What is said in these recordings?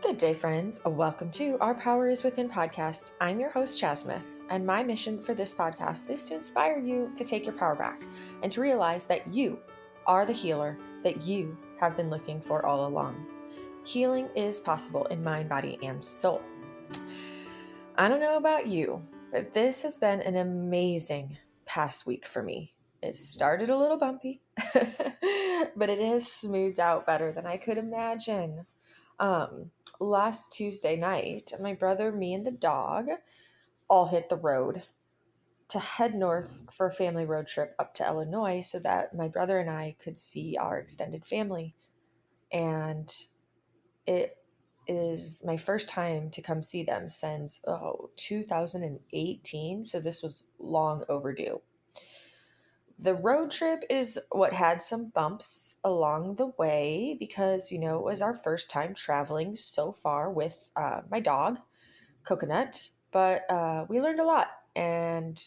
Good day, friends. Welcome to our Power is Within podcast. I'm your host, Chasmith, and my mission for this podcast is to inspire you to take your power back and to realize that you are the healer that you have been looking for all along. Healing is possible in mind, body, and soul. I don't know about you, but this has been an amazing past week for me. It started a little bumpy, but it has smoothed out better than I could imagine. Last Tuesday night, my brother, me, and the dog all hit the road to head north for a family road trip up to Illinois so that my brother and I could see our extended family. And it is my first time to come see them since 2018. So this was long overdue. The road trip is what had some bumps along the way because, it was our first time traveling so far with my dog, Coconut. But we learned a lot. And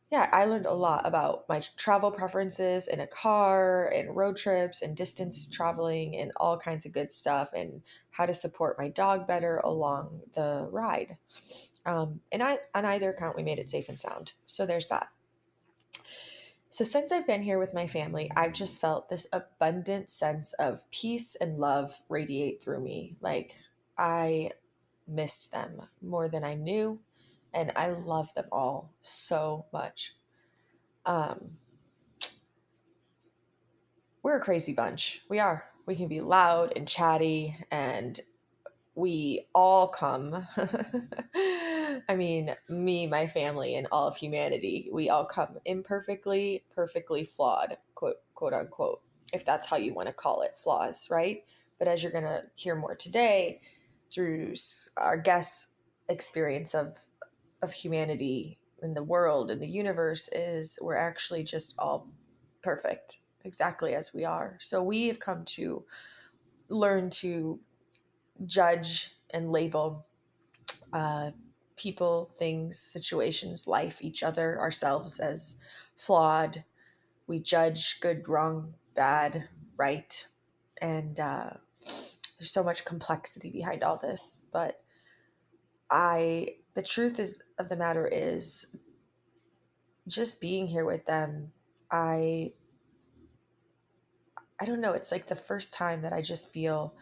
yeah, I learned a lot about my travel preferences in a car and road trips and distance traveling and all kinds of good stuff and how to support my dog better along the ride. And on either account, we made it safe and sound. So there's that. So, since I've been here with my family, I've just felt this abundant sense of peace and love radiate through me. Like, I missed them more than I knew, and I love them all so much. We're a crazy bunch. We are. We can be loud and chatty, and we all come. I mean, me, my family, and all of humanity, we all come imperfectly, perfectly flawed, quote unquote, if that's how you want to call it, flaws, right? But as you're going to hear more today through our guest experience of humanity in the world and the universe is we're actually just all perfect, exactly as we are. So we have come to learn to judge and label people, things, situations, life, each other, ourselves as flawed. We judge good, wrong, bad, right. And there's so much complexity behind all this. But the truth of the matter is just being here with them, I don't know, it's like the first time that I just feel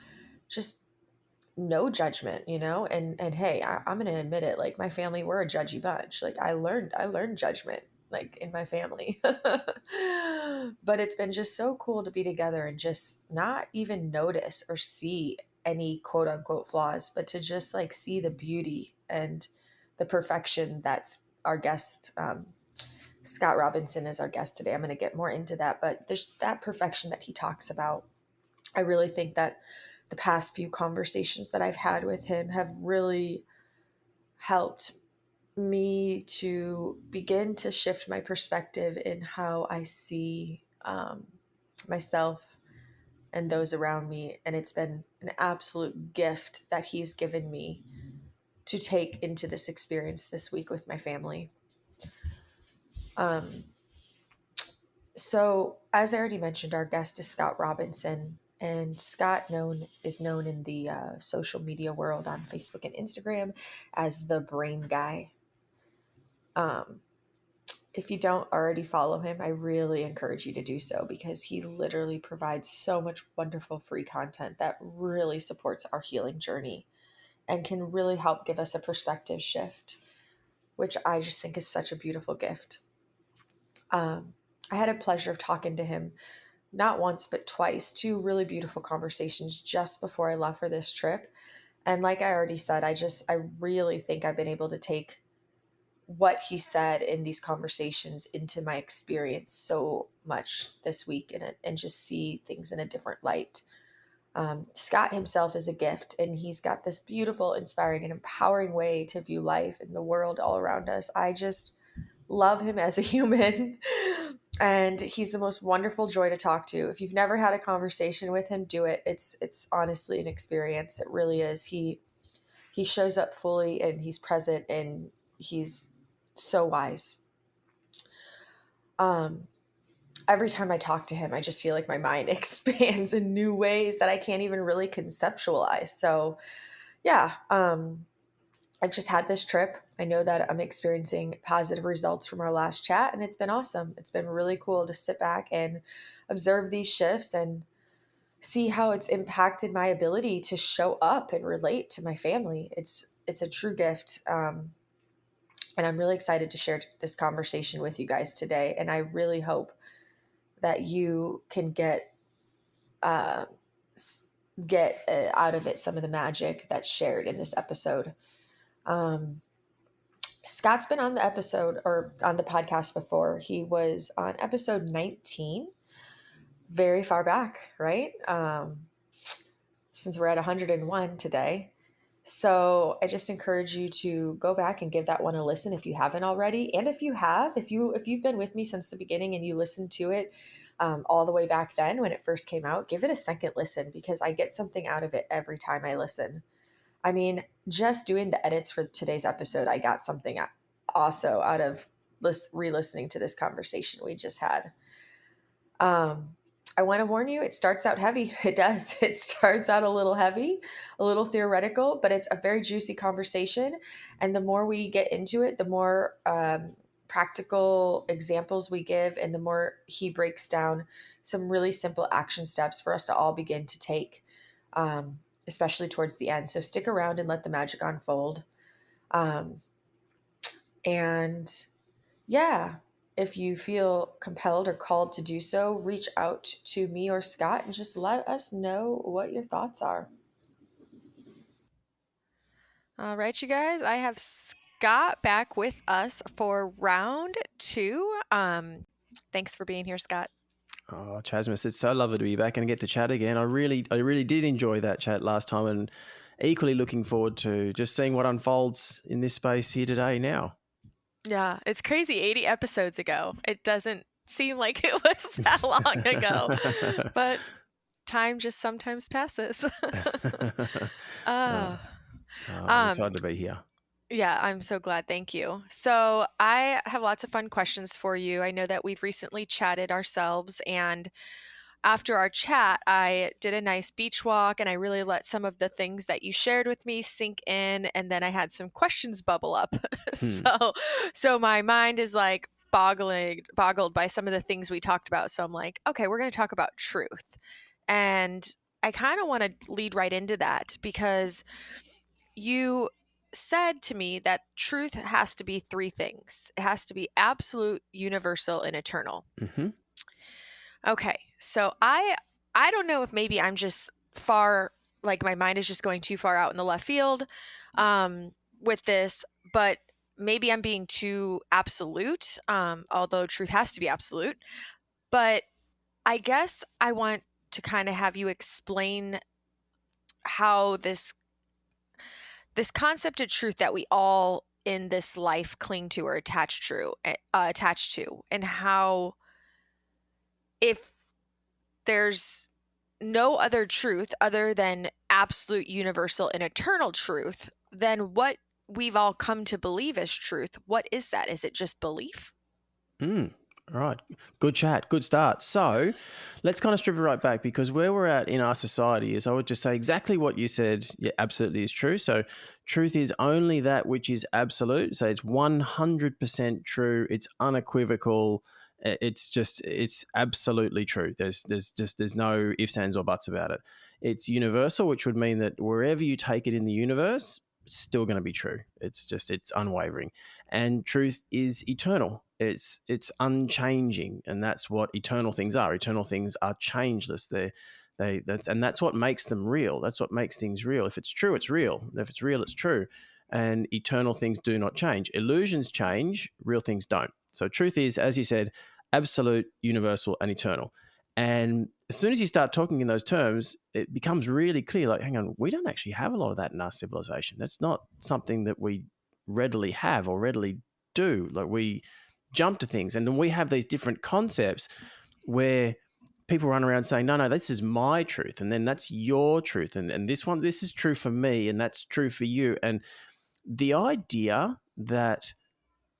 just no judgment, and hey, I'm gonna admit it, like my family, we're a judgy bunch. Like I learned judgment like in my family. But it's been just so cool to be together and just not even notice or see any quote unquote flaws, but to just like see the beauty and the perfection that's our guest. Scott Robinson is our guest today. I'm going to get more into that, but there's that perfection that he talks about. I really think that the past few conversations that I've had with him have really helped me to begin to shift my perspective in how I see myself and those around me. And it's been an absolute gift that he's given me to take into this experience this week with my family. So, as I already mentioned, our guest is Scott Robinson. And Scott is known in the social media world on Facebook and Instagram as the Brain Guy. If you don't already follow him, I really encourage you to do so because he literally provides so much wonderful free content that really supports our healing journey and can really help give us a perspective shift, which I just think is such a beautiful gift. I had a pleasure of talking to him not once, but twice, two really beautiful conversations just before I left for this trip. And like I already said, I really think I've been able to take what he said in these conversations into my experience so much this week and just see things in a different light. Scott himself is a gift, and he's got this beautiful, inspiring, and empowering way to view life and the world all around us. I just love him as a human. And he's the most wonderful joy to talk to. If you've never had a conversation with him, do it. It's honestly an experience. It really is. He shows up fully and he's present and he's so wise. every time I talk to him, I just feel like my mind expands in new ways that I can't even really conceptualize. So, yeah, I've just had this trip. I know that I'm experiencing positive results from our last chat, and it's been awesome. It's been really cool to sit back and observe these shifts and see how it's impacted my ability to show up and relate to my family. It's a true gift, and I'm really excited to share this conversation with you guys today. And I really hope that you can uh, out of it some of the magic that's shared in this episode. Um, Scott's been on the episode or on the podcast before. He was on episode 19, very far back, right? Since we're at 101 today. So I just encourage you to go back and give that one a listen if you haven't already. And if you have, if you've been with me since the beginning and you listened to it all the way back then when it first came out, give it a second listen because I get something out of it every time I listen. I mean, just doing the edits for today's episode, I got something also out of re-listening to this conversation we just had. Um, I want to warn you, it starts out heavy. It does. It starts out a little heavy, a little theoretical, but it's a very juicy conversation. And the more we get into it, the more practical examples we give, and the more he breaks down some really simple action steps for us to all begin to take, especially towards the end. So stick around and let the magic unfold. Um, and yeah, if you feel compelled or called to do so, reach out to me or Scott and just let us know what your thoughts are. All right, you guys, I have Scott back with us for round two. Thanks for being here, Scott. Oh, Chasmus, it's so lovely to be back and get to chat again. I really did enjoy that chat last time, and equally looking forward to just seeing what unfolds in this space here today now. Yeah, it's crazy. 80 episodes ago. It doesn't seem like it was that long ago, but time just sometimes passes. I'm excited to be here. Yeah, I'm so glad. Thank you. So, I have lots of fun questions for you. I know that we've recently chatted ourselves, and after our chat, I did a nice beach walk and I really let some of the things that you shared with me sink in. And then I had some questions bubble up. So my mind is like boggled by some of the things we talked about. So I'm like, okay, we're going to talk about truth. And I kind of want to lead right into that because you said to me that truth has to be three things. It has to be absolute, universal, and eternal. Mm-hmm. Okay. So I don't know if maybe I'm just far like my mind is just going too far out in the left field with this, but maybe I'm being too absolute, although truth has to be absolute. But I guess I want to kind of have you explain how this concept of truth that we all in this life cling to or attached to, and how if there's no other truth other than absolute, universal, and eternal truth, then what we've all come to believe as truth, what is that? Is it just belief? All right. Good chat. Good start. So let's kind of strip it right back because where we're at in our society is I would just say exactly what you said. Yeah, absolutely is true. So truth is only that which is absolute. So it's 100% true. It's unequivocal. It's absolutely true. There's no ifs, ands, or buts about it. It's universal, which would mean that wherever you take it in the universe, it's still going to be true. It's unwavering. And truth is eternal. It's unchanging, and that's what eternal things are. Eternal things are changeless. And that's what makes them real. That's what makes things real. If it's true, it's real. If it's real, it's true. And eternal things do not change. Illusions change, real things don't. So truth is, as you said, absolute, universal, and eternal. And as soon as you start talking in those terms, it becomes really clear, like, hang on, we don't actually have a lot of that in our civilization. That's not something that we readily have or readily do. Like, we jump to things, and then we have these different concepts where people run around saying, no, this is my truth, and then that's your truth, and this is true for me, and that's true for you. And the idea that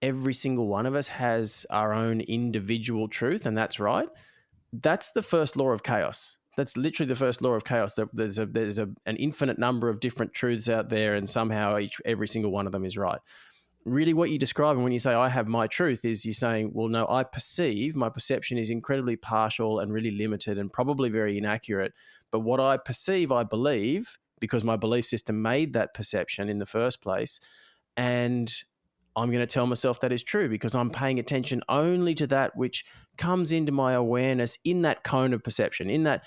every single one of us has our own individual truth, and that's right. That's the first law of chaos. That's literally the first law of chaos. That an infinite number of different truths out there, and somehow every single one of them is right. Really, what you describe, and when you say I have my truth, is you're saying, well, no, my perception is incredibly partial and really limited and probably very inaccurate. But what I perceive, I believe, because my belief system made that perception in the first place. And I'm going to tell myself that is true because I'm paying attention only to that which comes into my awareness in that cone of perception, in that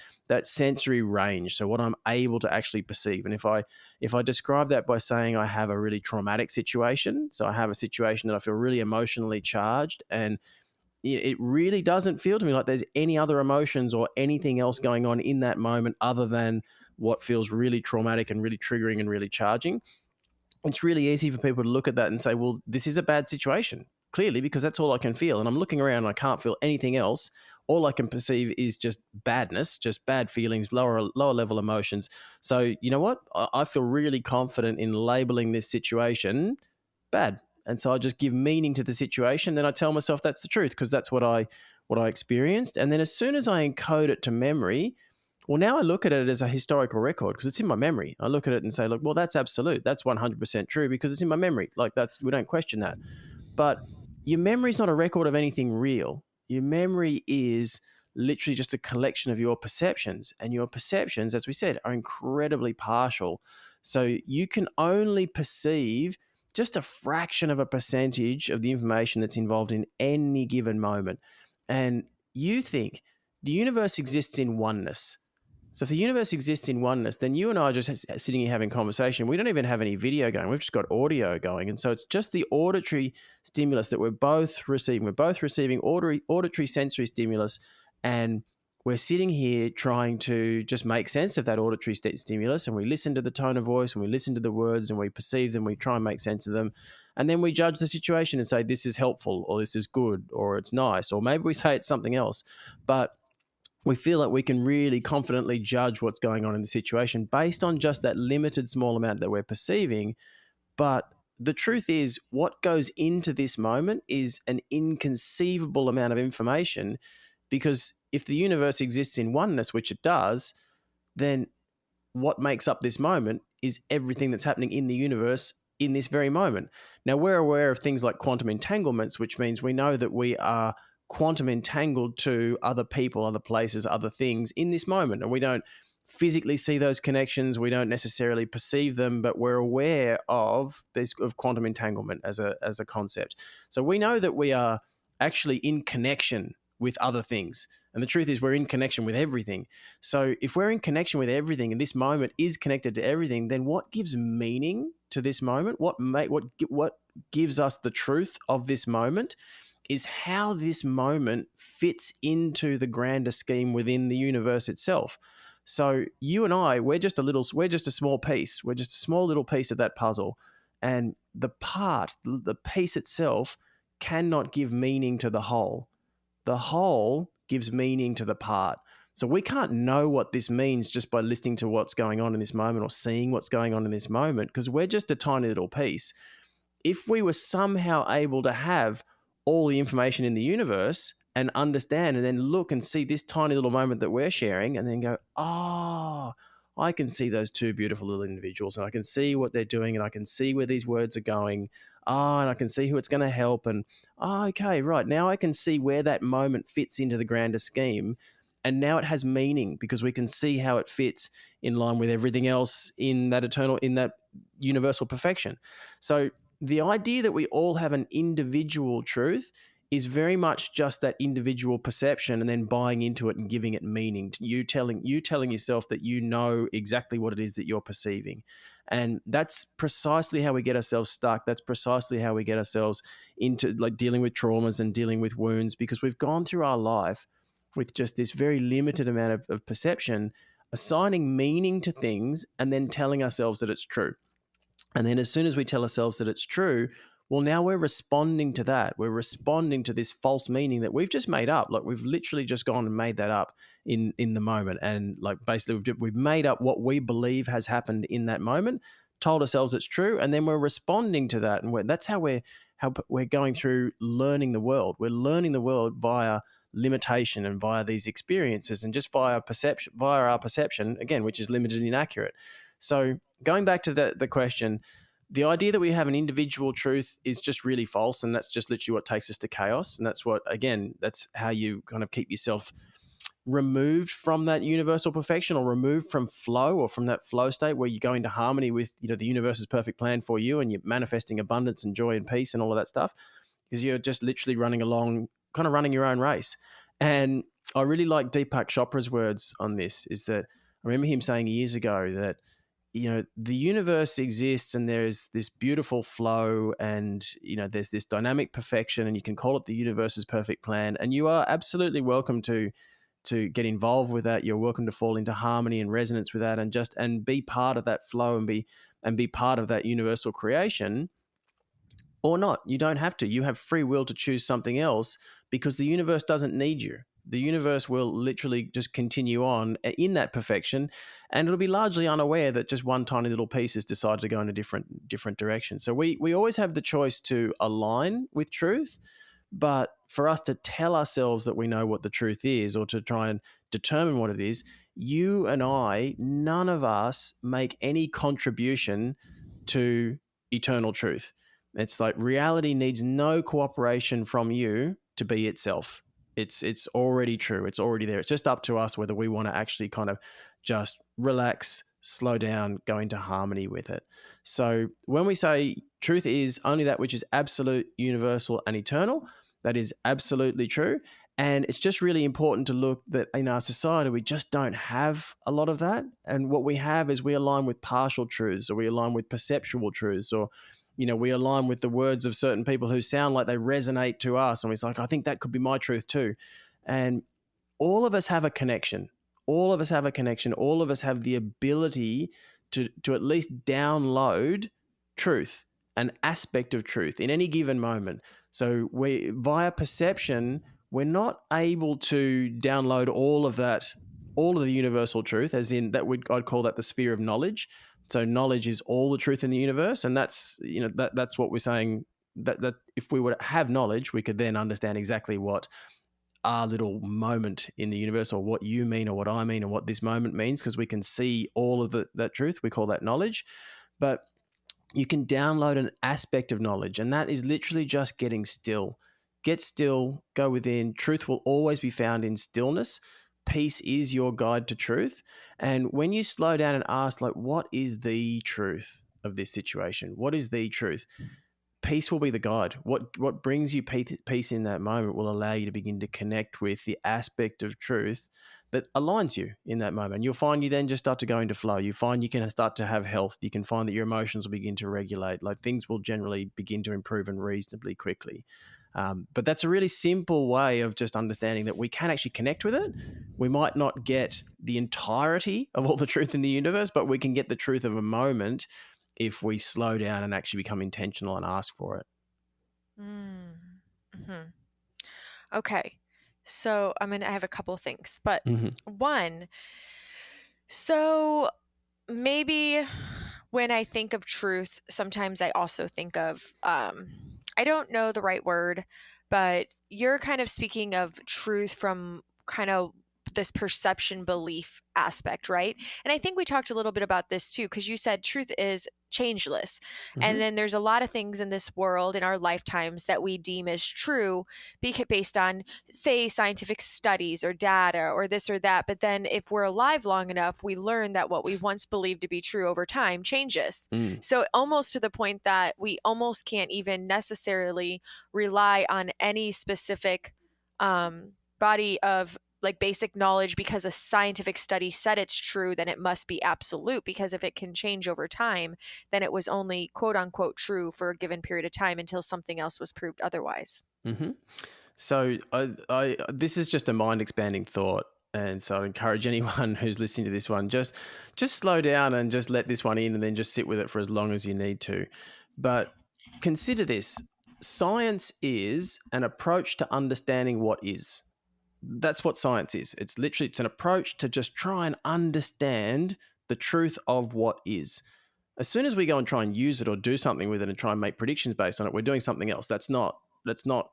sensory range. So what I'm able to actually perceive. And if I describe that by saying I have a really traumatic situation, so I have a situation that I feel really emotionally charged, and it really doesn't feel to me like there's any other emotions or anything else going on in that moment other than what feels really traumatic and really triggering and really charging. It's really easy for people to look at that and say, well, this is a bad situation, clearly, because that's all I can feel. And I'm looking around and I can't feel anything else. All I can perceive is just badness, just bad feelings, lower level emotions. So, you know what? I feel really confident in labeling this situation bad. And so I just give meaning to the situation. Then I tell myself that's the truth because that's what I experienced. And then as soon as I encode it to memory, well, now I look at it as a historical record because it's in my memory. I look at it and say, look, well, that's absolute. That's 100% true because it's in my memory. Like we don't question that. But your memory is not a record of anything real. Your memory is literally just a collection of your perceptions. And your perceptions, as we said, are incredibly partial. So you can only perceive just a fraction of a percentage of the information that's involved in any given moment. And you think the universe exists in oneness. So if the universe exists in oneness, then you and I are just sitting here having conversation. We don't even have any video going. We've just got audio going. And so it's just the auditory stimulus that we're both receiving. We're both receiving auditory sensory stimulus, and we're sitting here trying to just make sense of that auditory stimulus. And we listen to the tone of voice and we listen to the words and we perceive them. We try and make sense of them. And then we judge the situation and say, this is helpful or this is good or it's nice. Or maybe we say it's something else. But we feel like we can really confidently judge what's going on in the situation based on just that limited small amount that we're perceiving. But the truth is, what goes into this moment is an inconceivable amount of information because if the universe exists in oneness, which it does, then what makes up this moment is everything that's happening in the universe in this very moment. Now, we're aware of things like quantum entanglements, which means we know that we are quantum entangled to other people, other places, other things in this moment. And we don't physically see those connections. We don't necessarily perceive them, but we're aware of quantum entanglement as a concept. So we know that we are actually in connection with other things. And the truth is we're in connection with everything. So if we're in connection with everything and this moment is connected to everything, then what gives meaning to this moment? What gives us the truth of this moment is how this moment fits into the grander scheme within the universe itself. So you and I, we're just a small piece. We're just a small little piece of that puzzle. And the piece itself cannot give meaning to the whole. The whole gives meaning to the part. So we can't know what this means just by listening to what's going on in this moment or seeing what's going on in this moment because we're just a tiny little piece. If we were somehow able to have all the information in the universe and understand and then look and see this tiny little moment that we're sharing and then go, oh, I can see those two beautiful little individuals and I can see what they're doing and I can see where these words are going. Oh, and I can see who it's going to help. And okay, right. Now I can see where that moment fits into the grander scheme. And now it has meaning because we can see how it fits in line with everything else in that universal perfection. So the idea that we all have an individual truth is very much just that individual perception and then buying into it and giving it meaning. You telling yourself that you know exactly what it is that you're perceiving. And that's precisely how we get ourselves stuck. That's precisely how we get ourselves into like dealing with traumas and dealing with wounds because we've gone through our life with just this very limited amount of perception, assigning meaning to things and then telling ourselves that it's true. And then as soon as we tell ourselves that it's true, well, now we're responding to that. We're responding to this false meaning that we've just made up. Like we've literally just gone and made that up in the moment. And like basically we've made up what we believe has happened in that moment, told ourselves it's true, and then we're responding to that. And that's how we're how we're going through learning the world. We're learning the world via limitation and via these experiences and just via our perception, again, which is limited and inaccurate. So going back to the question, the idea that we have an individual truth is just really false, and that's just literally what takes us to chaos. And that's what, again, that's how you kind of keep yourself removed from that universal perfection, or removed from flow, or from that flow state where you go into harmony with, the universe's perfect plan for you, and you're manifesting abundance and joy and peace and all of that stuff, because you're just literally running along, kind of running your own race. And I really like Deepak Chopra's words on this, is that I remember him saying years ago that, the universe exists and there's this beautiful flow, and, there's this dynamic perfection, and you can call it the universe's perfect plan. And you are absolutely welcome to get involved with that. You're welcome to fall into harmony and resonance with that, and be part of that flow, and be part of that universal creation, or not. You don't have to. You have free will to choose something else, because the universe doesn't need you. The universe will literally just continue on in that perfection, and it'll be largely unaware that just one tiny little piece has decided to go in a different direction. So we always have the choice to align with truth, but for us to tell ourselves that we know what the truth is, or to try and determine what it is, you and I, none of us make any contribution to eternal truth. It's like reality needs no cooperation from you to be itself. It's already true. It's already there. It's just up to us whether we want to actually kind of just relax, slow down, go into harmony with it. So when we say truth is only that which is absolute, universal, and eternal, that is absolutely true. And it's just really important to look that in our society, we just don't have a lot of that. And what we have is we align with partial truths, or we align with perceptual truths, or, we align with the words of certain people who sound like they resonate to us. And it's like, I think that could be my truth too. And all of us have a connection. All of us have a connection. All of us have the ability to at least download truth, an aspect of truth in any given moment. So we, via perception, we're not able to download all of that, all of the universal truth, as in that I'd call that the sphere of knowledge. So knowledge is all the truth in the universe, and that's that's what we're saying, that if we were to have knowledge, we could then understand exactly what our little moment in the universe, or what you mean, or what I mean, and what this moment means, because we can see all of that truth. We call that knowledge. But you can download an aspect of knowledge, and that is literally just getting still. Get still, go within. Truth will always be found in stillness. Peace is your guide to truth. And when you slow down and ask, like, what is the truth of this situation? What is the truth? Peace will be the guide. What brings you peace in that moment will allow you to begin to connect with the aspect of truth that aligns you in that moment. You'll find you then just start to go into flow. You find you can start to have health. You can find that your emotions will begin to regulate. Like, things will generally begin to improve, and reasonably quickly. But that's a really simple way of just understanding that we can actually connect with it. We might not get the entirety of all the truth in the universe, but we can get the truth of a moment if we slow down and actually become intentional and ask for it. Mm-hmm. Okay. So, I mean, I have a couple things, but Mm-hmm. one, so maybe when I think of truth, sometimes I also think of, I don't know the right word, but you're kind of speaking of truth from kind of this perception belief aspect, right? And I think we talked a little bit about this too, because you said truth is changeless. Mm-hmm. And then there's a lot of things in this world in our lifetimes that we deem as true based on, say, scientific studies or data or this or that. But then if we're alive long enough, we learn that what we once believed to be true over time changes. Mm. So almost to the point that we almost can't even necessarily rely on any specific body of like basic knowledge because a scientific study said it's true, then it must be absolute, because if it can change over time, then it was only quote unquote true for a given period of time until something else was proved otherwise. Mm-hmm. So this is just a mind expanding thought. And so I'd encourage anyone who's listening to this one, just slow down and just let this one in, and then just sit with it for as long as you need to. But consider this: science is an approach to understanding what is. That's what science is. It's an approach to just try and understand the truth of what is. As soon as we go and try and use it or do something with it and try and make predictions based on it, we're doing something else. That's not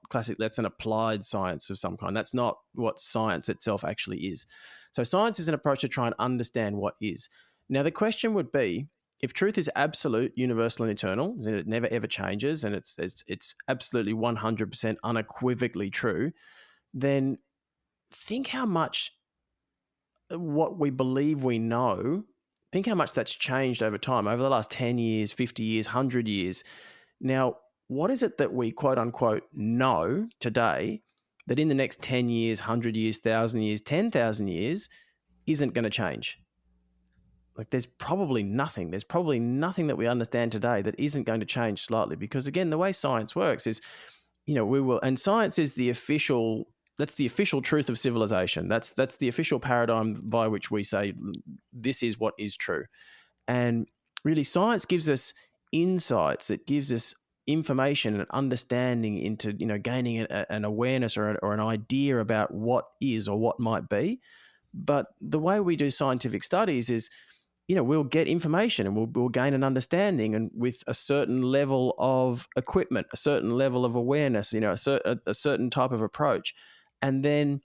classic. That's an applied science of some kind. That's not what science itself actually is. So science is an approach to try and understand what is. Now the question would be, if truth is absolute, universal, and eternal, and it never ever changes, and it's absolutely 100% unequivocally true, then think how much what we believe we know, think how much that's changed over time, over the last 10 years, 50 years, 100 years. Now, what is it that we quote unquote know today that in the next 10 years, 100 years, 1,000 years, 10,000 years isn't going to change? Like there's probably nothing. There's probably nothing that we understand today that isn't going to change slightly, because again, the way science works is, we will, and science is the official, that's the official truth of civilization. That's the official paradigm by which we say this is what is true. And really, science gives us insights. It gives us information and understanding into, gaining an awareness or an idea about what is or what might be. But the way we do scientific studies is, we'll get information and we'll gain an understanding, and with a certain level of equipment, a certain level of awareness, a certain type of approach. And then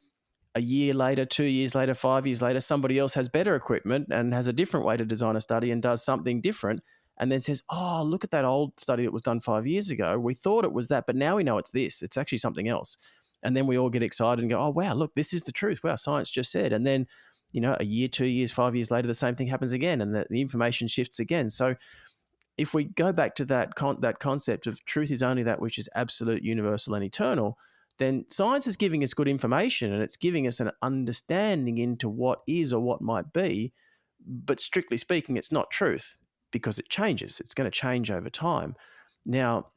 a year later, 2 years later, 5 years later, somebody else has better equipment and has a different way to design a study and does something different, and then says, oh, look at that old study that was done 5 years ago. We thought it was that, but now we know it's this. It's actually something else. And then we all get excited and go, oh, wow, look, this is the truth. Wow, science just said. And then, a year, 2 years, 5 years later, the same thing happens again, and the information shifts again. So if we go back to that concept of truth is only that which is absolute, universal, and eternal, then science is giving us good information and it's giving us an understanding into what is or what might be. But strictly speaking, it's not truth, because it changes. It's going to change over time. Now,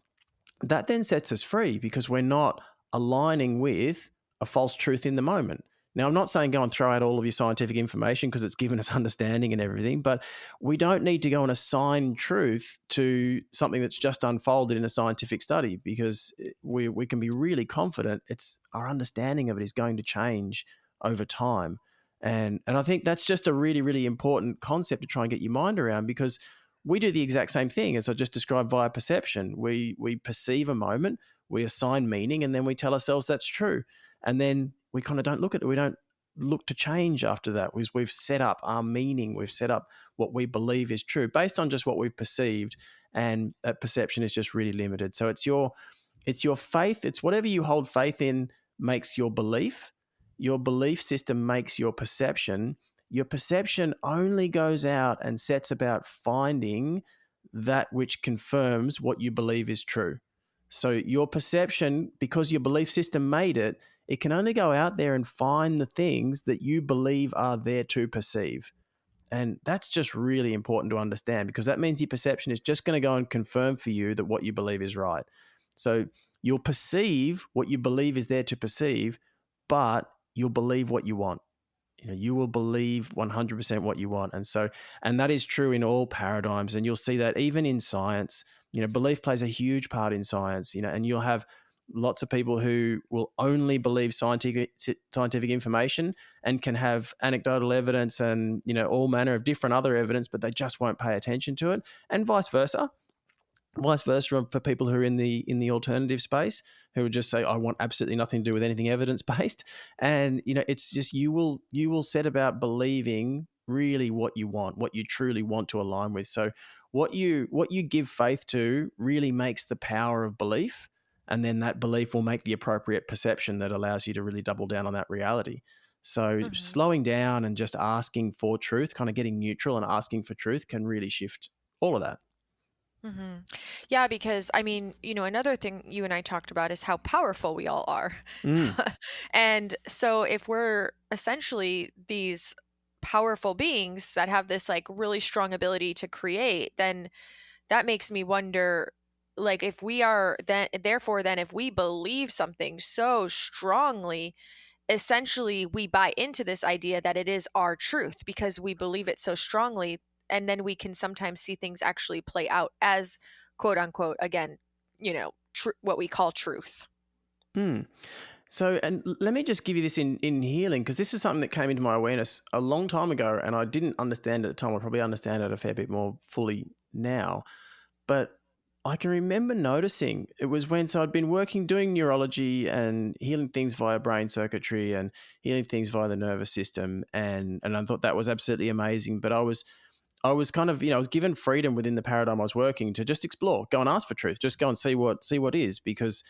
that then sets us free because we're not aligning with a false truth in the moment. Now, I'm not saying go and throw out all of your scientific information because it's given us understanding and everything, but we don't need to go and assign truth to something that's just unfolded in a scientific study, because we can be really confident it's our understanding of it is going to change over time. And I think that's just a really, really important concept to try and get your mind around, because we do the exact same thing as I just described via perception. We perceive a moment, we assign meaning, and then we tell ourselves that's true. And then we kind of don't look at it. We don't look to change after that. We've set up our meaning. We've set up what we believe is true based on just what we've perceived, and that perception is just really limited. So it's your faith. It's whatever you hold faith in makes your belief. Your belief system makes your perception. Your perception only goes out and sets about finding that which confirms what you believe is true. So your perception, because your belief system made it, it can only go out there and find the things that you believe are there to perceive. And that's just really important to understand, because that means your perception is just going to go and confirm for you that what you believe is right. So you'll perceive what you believe is there to perceive, but you'll believe what you want. You will believe 100% what you want. And that is true in all paradigms. And you'll see that even in science, belief plays a huge part in science, and you'll have lots of people who will only believe scientific information and can have anecdotal evidence and, all manner of different other evidence, but they just won't pay attention to it, and vice versa for people who are in the alternative space, who would just say, I want absolutely nothing to do with anything evidence based. And it's just, you will set about believing really what you want, what you truly want to align with. So what you give faith to really makes the power of belief, and then that belief will make the appropriate perception that allows you to really double down on that reality. So Hmm. slowing down and just asking for truth, kind of getting neutral and asking for truth, can really shift all of that. Hmm. Yeah, because I mean, another thing you and I talked about is how powerful we all are. Mm. And so if we're essentially these powerful beings that have this like really strong ability to create, then that makes me wonder, like, if we are then therefore then if we believe something so strongly, essentially we buy into this idea that it is our truth because we believe it so strongly, and then we can sometimes see things actually play out as quote unquote again, what we call truth. Mm. So, and let me just give you this in healing, because this is something that came into my awareness a long time ago, and I didn't understand at the time. I probably understand it a fair bit more fully now. But I can remember noticing it was when, so I'd been working doing neurology and healing things via brain circuitry and healing things via the nervous system, and I thought that was absolutely amazing. But I was kind of, I was given freedom within the paradigm I was working to just explore, go and ask for truth, just go and see what is, because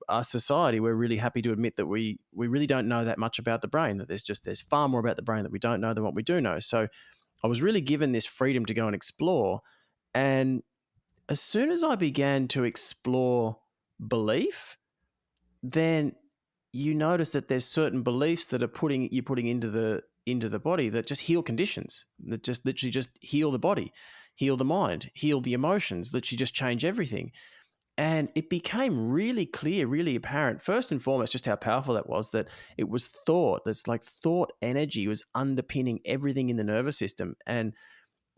our society, we're really happy to admit that we really don't know that much about the brain, that there's far more about the brain that we don't know than what we do know. So I was really given this freedom to go and explore. And as soon as I began to explore belief, then you notice that there's certain beliefs that you're putting into the body that just heal conditions, that just literally just heal the body, heal the mind, heal the emotions, literally just change everything. And it became really clear, really apparent, first and foremost, just how powerful that was, that it was thought. That's like thought energy was underpinning everything in the nervous system. And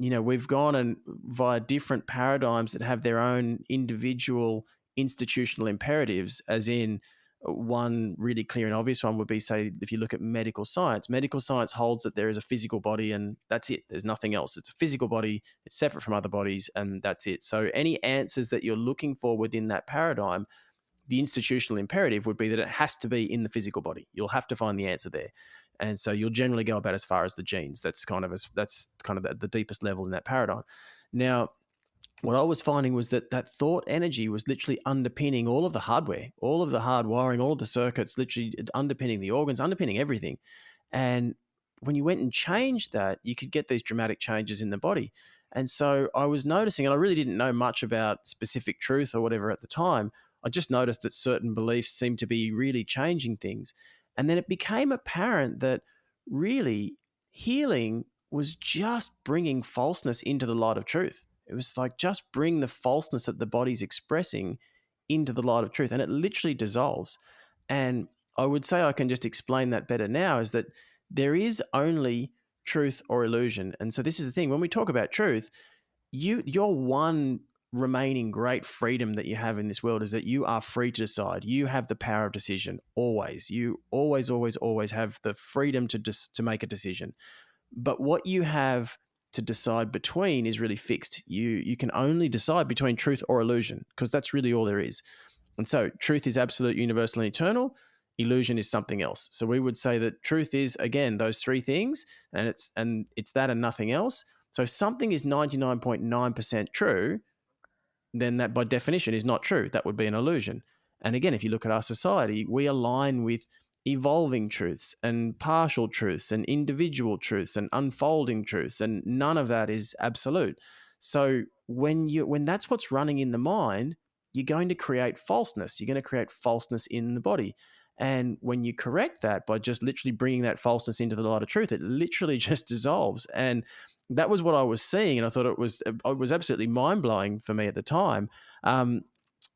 we've gone and via different paradigms that have their own individual institutional imperatives, as in one really clear and obvious one would be, say, if you look at medical science holds that there is a physical body and that's it. There's nothing else. It's a physical body. It's separate from other bodies and that's it. So any answers that you're looking for within that paradigm, the institutional imperative would be that it has to be in the physical body. You'll have to find the answer there. And so you'll generally go about as far as the genes. That's kind of the deepest level in that paradigm. Now, what I was finding was that thought energy was literally underpinning all of the hardware, all of the hard wiring, all of the circuits, literally underpinning the organs, underpinning everything. And when you went and changed that, you could get these dramatic changes in the body. And so I was noticing, and I really didn't know much about specific truth or whatever at the time. I just noticed that certain beliefs seemed to be really changing things. And then it became apparent that really healing was just bringing falseness into the light of truth. It was like just bring the falseness that the body's expressing into the light of truth, and it literally dissolves. And I would say I can just explain that better now, is that there is only truth or illusion. And so this is the thing, when we talk about truth, your one remaining great freedom that you have in this world is that you are free to decide. You have the power of decision always. You always, always, always have the freedom to make a decision. But what you have to decide between is really fixed. You can only decide between truth or illusion, because that's really all there is. And so truth is absolute, universal, and eternal. Illusion is something else. So we would say that truth is, again, those three things, and it's that and nothing else. So if something is 99.9% true, then that by definition is not true. That would be an illusion. And again, if you look at our society, we align with evolving truths and partial truths and individual truths and unfolding truths, and none of that is absolute. So when that's what's running in the mind, you're going to create falseness. You're going to create falseness in the body. And when you correct that by just literally bringing that falseness into the light of truth, it literally just dissolves. And that was what I was seeing, and I thought it was absolutely mind blowing for me at the time. Um,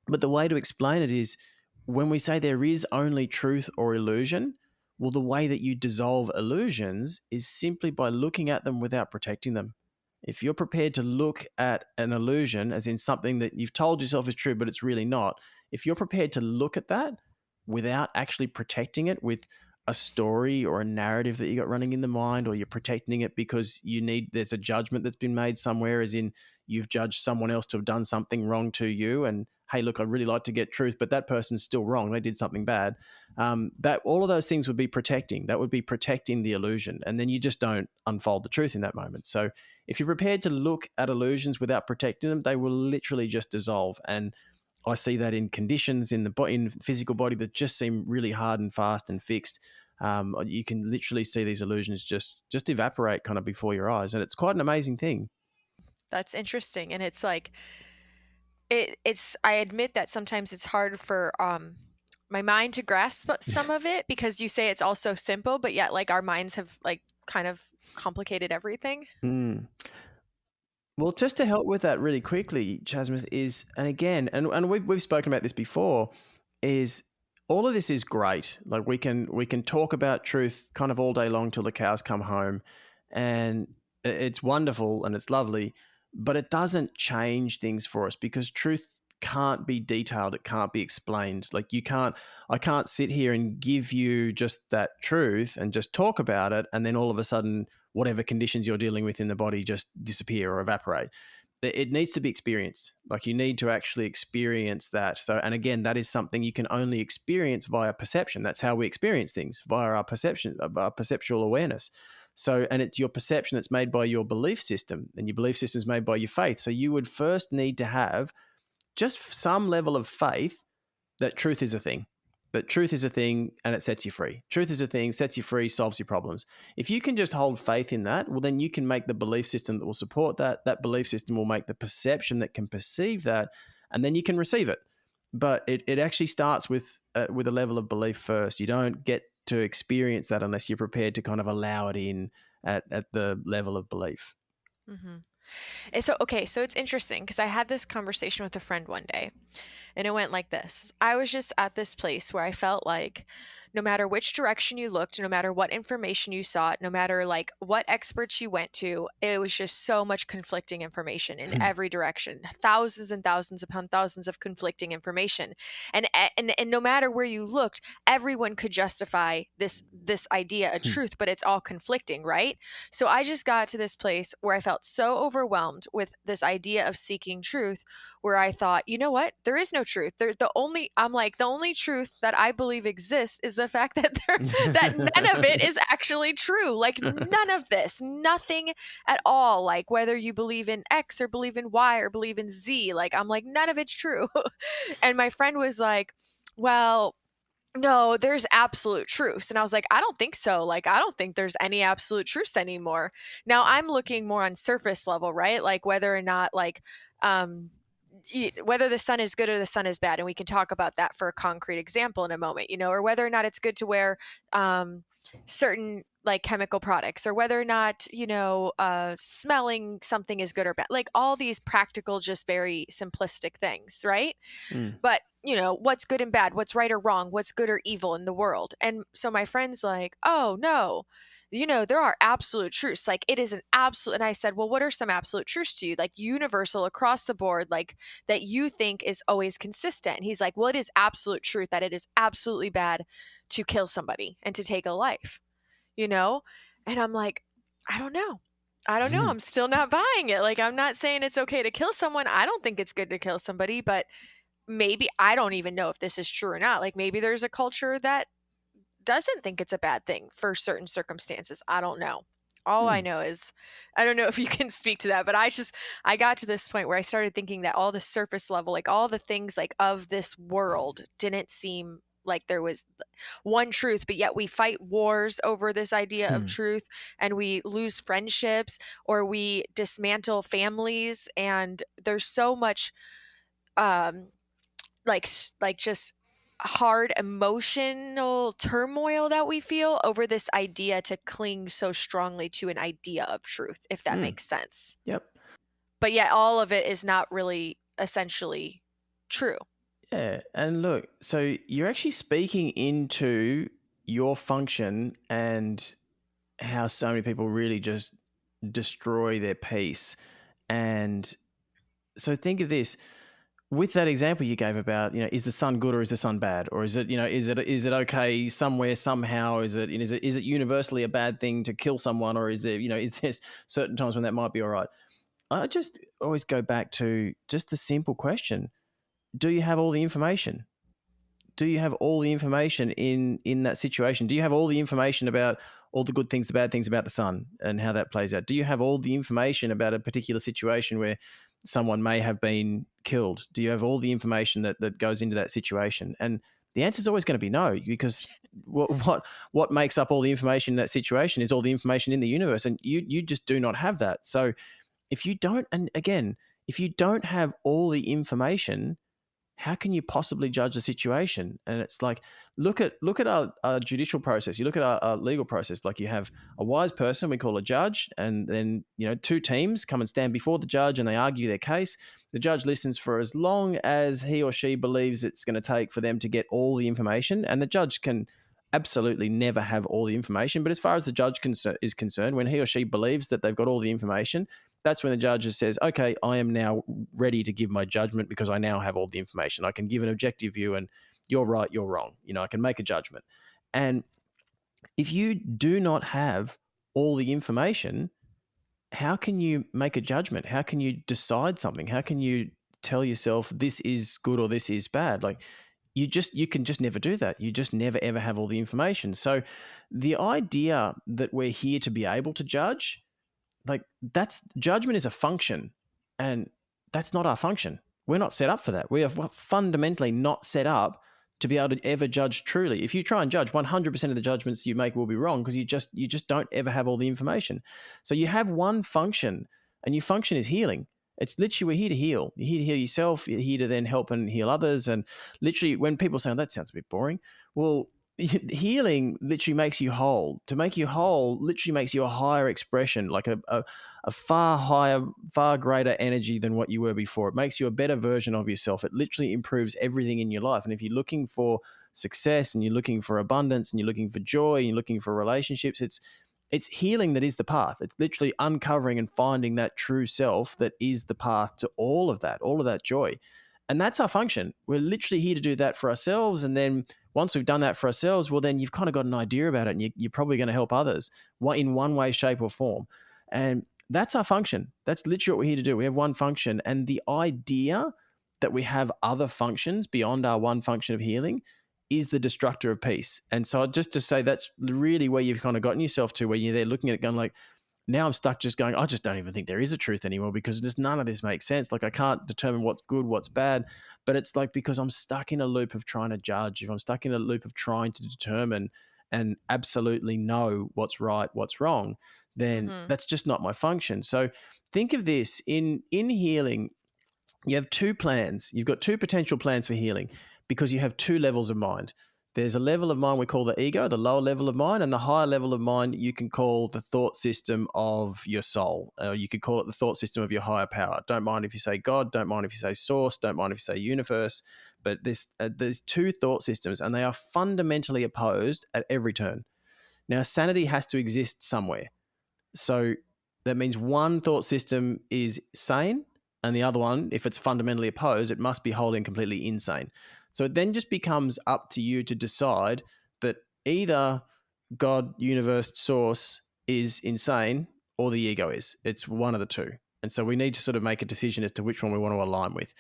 but the way to explain it is, when we say there is only truth or illusion, well, the way that you dissolve illusions is simply by looking at them without protecting them. If you're prepared to look at an illusion, as in something that you've told yourself is true, but it's really not, if you're prepared to look at that without actually protecting it with a story or a narrative that you got running in the mind, or you're protecting it because there's a judgment that's been made somewhere, as in you've judged someone else to have done something wrong to you, and hey, look, I'd really like to get truth, but that person's still wrong. They did something bad. That all of those things would be protecting. That would be protecting the illusion, and then you just don't unfold the truth in that moment. So if you're prepared to look at illusions without protecting them, they will literally just dissolve. And I see that in conditions in physical body that just seem really hard and fast and fixed. You can literally see these illusions just evaporate kind of before your eyes, and it's quite an amazing thing. That's interesting. And it's like it's I admit that sometimes it's hard for my mind to grasp some of it, because you say it's all so simple, but yet like our minds have like kind of complicated everything. Mm. Well, just to help with that really quickly, Chasmith, is, and again, and we've spoken about this before, is all of this is great. Like we can talk about truth kind of all day long till the cows come home, and it's wonderful and it's lovely, but it doesn't change things for us, because truth can't be detailed, it can't be explained. Like I can't sit here and give you just that truth and just talk about it, and then all of a sudden whatever conditions you're dealing with in the body just disappear or evaporate. it needs to be experienced. Like, you need to actually experience that. So, and again, that is something you can only experience via perception. That's how we experience things, via our perception, our perceptual awareness. So, and it's your perception that's made by your belief system, and your belief system is made by your faith. So you would first need to have just some level of faith that truth is a thing. That truth is a thing and it sets you free. Truth is a thing, sets you free, solves your problems. If you can just hold faith in that, well, then you can make the belief system that will support that. That belief system will make the perception that can perceive that, and then you can receive it. But it actually starts with a level of belief first. You don't get to experience that unless you're prepared to kind of allow it in at the level of belief. Mm-hmm. And so, okay, so it's interesting because I had this conversation with a friend one day, and it went like this. I was just at this place where I felt like no matter which direction you looked, no matter what information you sought, no matter like what experts you went to, it was just so much conflicting information in every direction. Thousands and thousands upon thousands of conflicting information. And no matter where you looked, everyone could justify this idea a truth, but it's all conflicting, right? So I just got to this place where I felt so overwhelmed with this idea of seeking truth, where I thought, you know what? There is no truth. I'm like, the only truth that I believe exists is the fact that that none of it is actually true. Like, none of this, nothing at all. Like, whether you believe in X or believe in Y or believe in Z, like, I'm like, none of it's true. And my friend was like, well, no, there's absolute truths. And I was like, I don't think so. Like, I don't think there's any absolute truths anymore. Now I'm looking more on surface level, right? Like, whether or not, like, um, whether the sun is good or the sun is bad. And we can talk about that for a concrete example in a moment, or whether or not it's good to wear certain like chemical products, or whether or not, smelling something is good or bad. Like, all these practical, just very simplistic things, right? Mm. But what's good and bad, what's right or wrong, what's good or evil in the world. And so my friend's like, oh no, there are absolute truths. Like, it is an absolute. And I said, well, what are some absolute truths to you, like universal across the board, like that you think is always consistent? And he's like, well, it is absolute truth that it is absolutely bad to kill somebody and to take a life, you know and I'm like, I don't know. I'm still not buying it. Like, I'm not saying it's okay to kill someone. I don't think it's good to kill somebody, but maybe, I don't even know if this is true or not. Like, maybe there's a culture that doesn't think it's a bad thing for certain circumstances. I don't know. All I Mm. know is, I don't know if you can speak to that, but I got to this point where I started thinking that all the surface level, like all the things like of this world, didn't seem like there was one truth, but yet we fight wars over this idea of Mm. truth, and we lose friendships, or we dismantle families, and there's so much um like just hard emotional turmoil that we feel over this idea to cling so strongly to an idea of truth, if that Mm. makes sense. Yep. But yet all of it is not really essentially true. Yeah, and look, so you're actually speaking into your function and how so many people really just destroy their peace. And so think of this with that example you gave about, is the sun good or is the sun bad, or is it, is it okay somewhere somehow? Is it universally a bad thing to kill someone, or is there, is there certain times when that might be all right? I just always go back to just the simple question: do you have all the information? Do you have all the information in that situation? Do you have all the information about all the good things, the bad things about the sun and how that plays out? Do you have all the information about a particular situation where someone may have been killed? Do you have all the information that goes into that situation? And the answer is always going to be no, because what makes up all the information in that situation is all the information in the universe, and you just do not have that. So if you don't, and again, if you don't have all the information, how can you possibly judge the situation? And it's like, look at our judicial process. You look at our legal process. Like, you have a wise person we call a judge, and then two teams come and stand before the judge and they argue their case. The judge listens for as long as he or she believes it's going to take for them to get all the information, and the judge can absolutely never have all the information. But as far as the judge is concerned, when he or she believes that they've got all the information, that's when the judge says, okay, I am now ready to give my judgment because I now have all the information. I can give an objective view and you're right, you're wrong. I can make a judgment. And if you do not have all the information, how can you make a judgment? How can you decide something? How can you tell yourself this is good or this is bad? Like you can just never do that. You just never ever have all the information. So the idea that we're here to be able to judge, like that's judgment is a function, and that's not our function. We're not set up for that. We are fundamentally not set up to be able to ever judge truly. If you try and judge, 100% of the judgments you make will be wrong because you just don't ever have all the information. So you have one function, and your function is healing. It's literally, we're here to heal. You're here to heal yourself. You're here to then help and heal others. And literally, when people say, oh, that sounds a bit boring, well, healing literally makes you whole. To make you whole literally makes you a higher expression, like a far higher, far greater energy than what you were before. It makes you a better version of yourself. It literally improves everything in your life. And if you're looking for success and you're looking for abundance and you're looking for joy and you're looking for relationships, it's healing that is the path. It's literally uncovering and finding that true self that is the path to all of that joy. And that's our function. We're literally here to do that for ourselves. And then once we've done that for ourselves, well, then you've kind of got an idea about it, and you're probably going to help others in one way, shape, or form. And that's our function. That's literally what we're here to do. We have one function. And the idea that we have other functions beyond our one function of healing is the destructor of peace. And so just to say, that's really where you've kind of gotten yourself to, where you're there looking at it going like, now I'm stuck just going, I just don't even think there is a truth anymore because just none of this makes sense. Like I can't determine what's good, what's bad. But it's like because I'm stuck in a loop of trying to judge, if I'm stuck in a loop of trying to determine and absolutely know what's right, what's wrong, then Mm-hmm. that's just not my function. So think of this in healing, you have two plans. You've got two potential plans for healing because you have two levels of mind. There's a level of mind we call the ego, the lower level of mind, and the higher level of mind you can call the thought system of your soul. You could call it the thought system of your higher power. Don't mind if you say God, don't mind if you say source, don't mind if you say universe, but there's two thought systems and they are fundamentally opposed at every turn. Now, sanity has to exist somewhere. So that means one thought system is sane, and the other one, if it's fundamentally opposed, it must be wholly and completely insane. So it then just becomes up to you to decide that either God, universe, source is insane or the ego is. It's one of the two. And so we need to sort of make a decision as to which one we want to align with.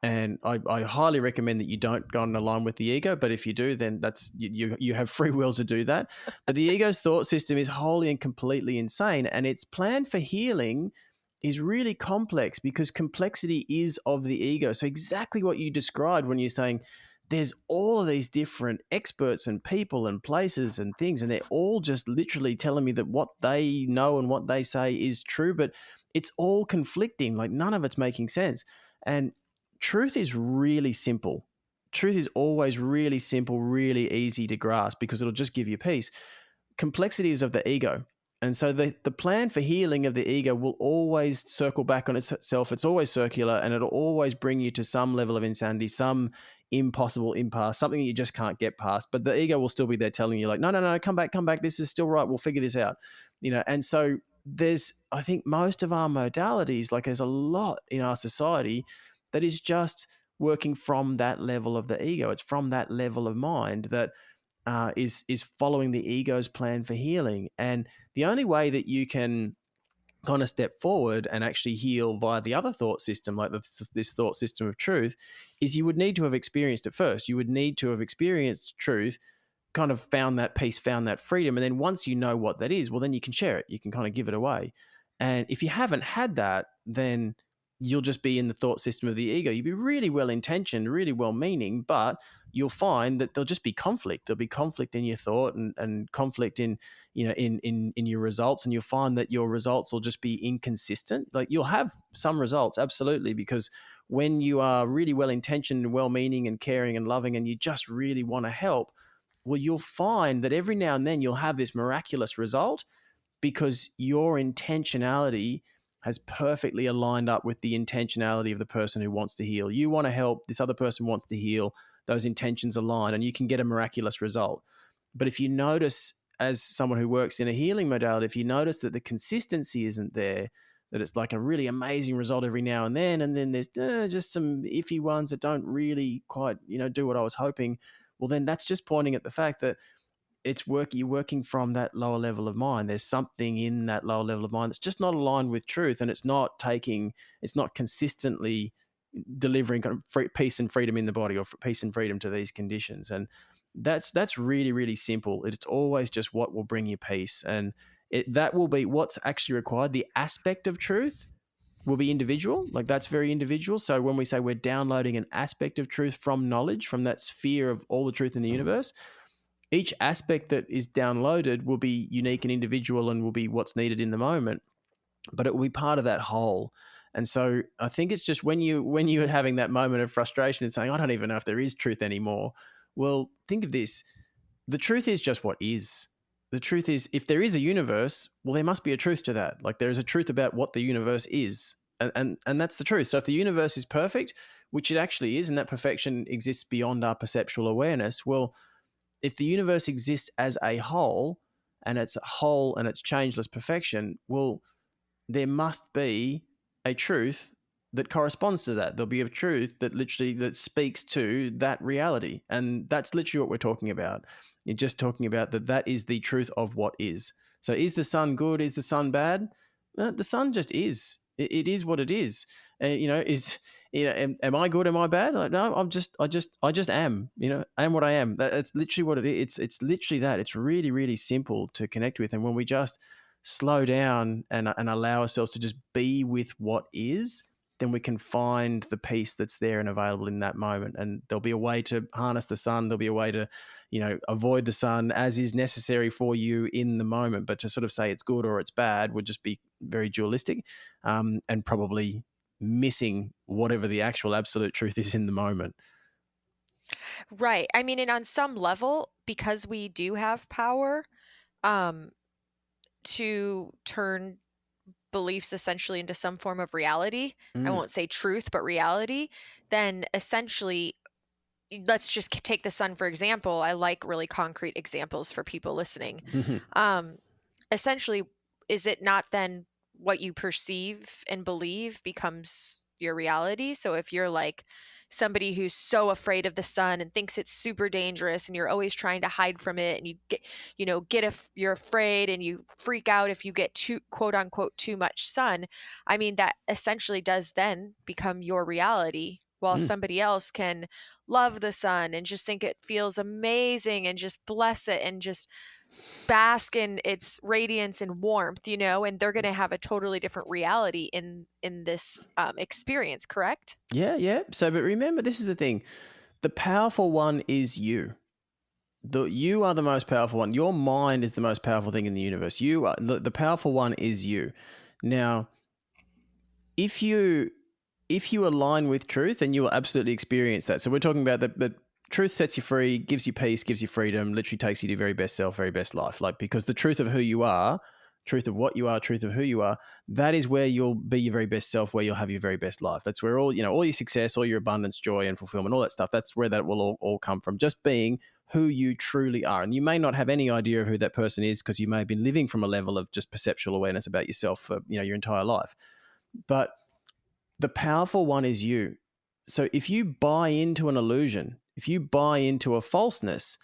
And I highly recommend that you don't go and align with the ego. But if you do, then that's you have free will to do that. But the ego's thought system is wholly and completely insane, and its plan for healing is really complex because complexity is of the ego. So exactly what you described when you're saying there's all of these different experts and people and places and things, and they're all just literally telling me that what they know and what they say is true, but it's all conflicting. Like none of it's making sense. And truth is really simple. Truth is always really simple, really easy to grasp because it'll just give you peace. Complexity is of the ego. And so the plan for healing of the ego will always circle back on itself. It's always circular and it'll always bring you to some level of insanity, some impossible impasse, something that you just can't get past. But the ego will still be there telling you, like, no, no, no, come back, come back. This is still right. We'll figure this out. And so I think most of our modalities, like there's a lot in our society that is just working from that level of the ego. It's from that level of mind that is following the ego's plan for healing. And the only way that you can kind of step forward and actually heal via the other thought system, like this thought system of truth, is you would need to have experienced it first. You would need to have experienced truth, kind of found that peace, found that freedom. And then once you know what that is, well, then you can share it. You can kind of give it away. And if you haven't had that, then you'll just be in the thought system of the ego. You'll be really well intentioned, really well meaning, but you'll find that there'll just be conflict. There'll be conflict in your thought and conflict in, in your results. And you'll find that your results will just be inconsistent. Like you'll have some results, absolutely, because when you are really well intentioned and well meaning and caring and loving, and you just really want to help, well, you'll find that every now and then you'll have this miraculous result because your intentionality has perfectly aligned up with the intentionality of the person who wants to heal. You want to help, this other person wants to heal, those intentions align, and you can get a miraculous result. But if you notice, as someone who works in a healing modality, if you notice that the consistency isn't there, that it's like a really amazing result every now and then there's just some iffy ones that don't really quite, do what I was hoping, well, then that's just pointing at the fact that you're working from that lower level of mind. There's something in that lower level of mind that's just not aligned with truth, and it's not consistently delivering kind of peace and freedom in the body, or peace and freedom to these conditions. And that's really, really simple. It's always just what will bring you peace, and that will be what's actually required. The aspect of truth will be individual. Like, that's very individual. So when we say we're downloading an aspect of truth from knowledge, from that sphere of all the truth in the universe, each aspect that is downloaded will be unique and individual and will be what's needed in the moment, but it will be part of that whole. And so I think it's just when you're having that moment of frustration and saying, I don't even know if there is truth anymore. Well, think of this. The truth is just what is. The truth is, if there is a universe, well, there must be a truth to that. Like, there is a truth about what the universe is. And that's the truth. So if the universe is perfect, which it actually is, and that perfection exists beyond our perceptual awareness, well, if the universe exists as a whole, and it's a whole and it's changeless perfection, well, there must be a truth that corresponds to that. There'll be a truth that literally that speaks to that reality. And that's literally what we're talking about. You're just talking about that is the truth of what is. So is the sun good? Is the sun bad? The sun just is. It is what it is. Am I good? Am I bad? Like, no, I just am. I am what I am. That's literally what it is. It's literally that. It's really, really simple to connect with. And when we just slow down and allow ourselves to just be with what is, then we can find the peace that's there and available in that moment. And there'll be a way to harness the sun. There'll be a way to, avoid the sun as is necessary for you in the moment. But to sort of say it's good or it's bad would just be very dualistic, and probably missing whatever the actual absolute truth is in the moment. Right. I mean, and on some level, because we do have power, um, to turn beliefs essentially into some form of reality, I Mm. won't say truth, but reality, then essentially, let's just take the sun for example. I like really concrete examples for people listening. Um, Essentially, is it not then what you perceive and believe becomes your reality? So if you're like somebody who's so afraid of the sun and thinks it's super dangerous and you're always trying to hide from it, and you get if you're afraid and you freak out if you get too quote unquote too much sun, I mean that essentially does then become your reality, while Mm. somebody else can love the sun and just think it feels amazing and just bless it and just bask in its radiance and warmth, and they're going to have a totally different reality in this experience, correct? Yeah, yeah. So, but remember, this is the thing. The powerful one is you. You are the most powerful one. Your mind is the most powerful thing in the universe. You are the powerful one is you. Now, if you align with truth, then you will absolutely experience that. So we're talking about that truth sets you free, gives you peace, gives you freedom, literally takes you to your very best self, very best life. Like, because the truth of who you are, truth of what you are, truth of who you are, that is where you'll be your very best self, where you'll have your very best life. That's where all your success, all your abundance, joy, and fulfillment, all that stuff, that's where that will all come from. Just being who you truly are. And you may not have any idea of who that person is, because you may have been living from a level of just perceptual awareness about yourself for your entire life. But the powerful one is you. So if you buy into an illusion, if you buy into a falseness,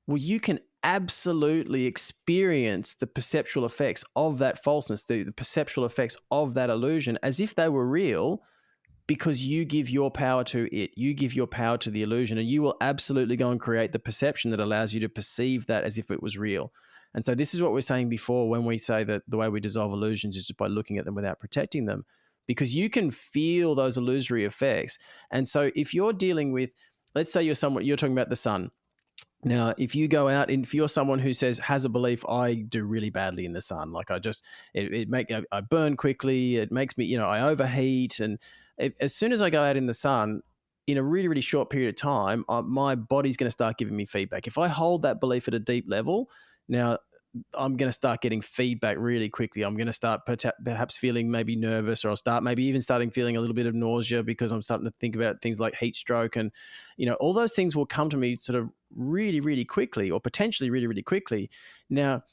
well, you can absolutely experience the perceptual effects of that falseness, the perceptual effects of that illusion as if they were real, because you give your power to it. You give your power to the illusion, and you will absolutely go and create the perception that allows you to perceive that as if it was real. And so this is what we're saying before when we say that the way we dissolve illusions is just by looking at them without protecting them, because you can feel those illusory effects. And so if you're dealing with, let's say you're talking about the sun. Now, if you go out and if you're someone who has a belief, I do really badly in the sun, like I burn quickly, it makes me, I overheat, and as soon as I go out in the sun, in a really, really short period of time, my body's going to start giving me feedback. If I hold that belief at a deep level, now I'm going to start getting feedback really quickly. I'm going to start perhaps feeling maybe nervous, or I'll start maybe even starting feeling a little bit of nausea, because I'm starting to think about things like heat stroke, and all those things will come to me sort of really, really quickly, or potentially really, really quickly. Now,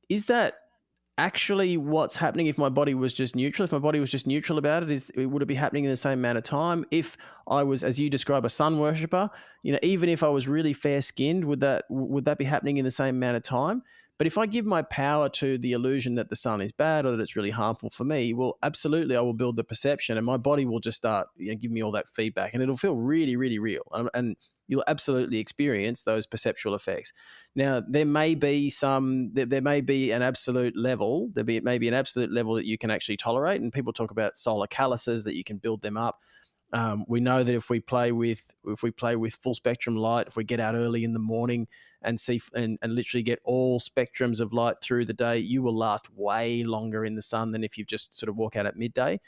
is that actually what's happening if my body was just neutral? If my body was just neutral about it, would it be happening in the same amount of time? If I was, as you describe, a sun worshipper, even if I was really fair skinned, would that be happening in the same amount of time? But if I give my power to the illusion that the sun is bad or that it's really harmful for me, well, absolutely, I will build the perception, and my body will just start giving me all that feedback, and it'll feel really, really real, and you'll absolutely experience those perceptual effects. Now, there may be an absolute level, it may be an absolute level that you can actually tolerate, and people talk about solar calluses that you can build them up. We know that if we play with full spectrum light, if we get out early in the morning and see and literally get all spectrums of light through the day, you will last way longer in the sun than if you just sort of walk out at midday.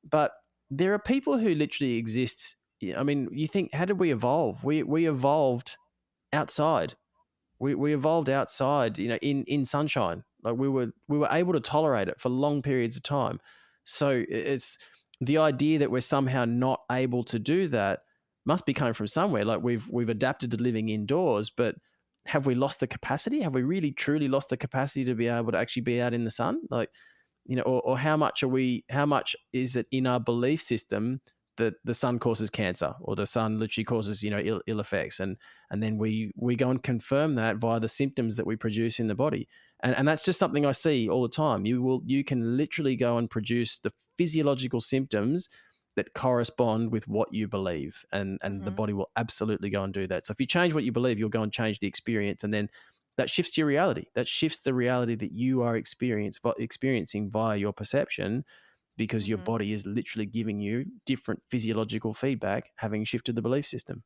But there are people who literally exist. I mean, you think, how did we evolve? We evolved outside. We evolved outside, in sunshine. Like we were able to tolerate it for long periods of time. So it's the idea that we're somehow not able to do that must be coming from somewhere. Like we've adapted to living indoors, but have we lost the capacity? Have we really truly lost the capacity to be able to actually be out in the sun? Like, or how much is it in our belief system that the sun causes cancer, or the sun literally causes, ill effects, and then we go and confirm that via the symptoms that we produce in the body. And that's just something I see all the time. You can literally go and produce the physiological symptoms that correspond with what you believe, and the Hmm. body will absolutely go and do that. So if you change what you believe, you'll go and change the experience, and then that shifts your reality. That shifts the reality that you are experiencing via your perception, because your Hmm. body is literally giving you different physiological feedback, having shifted the belief system.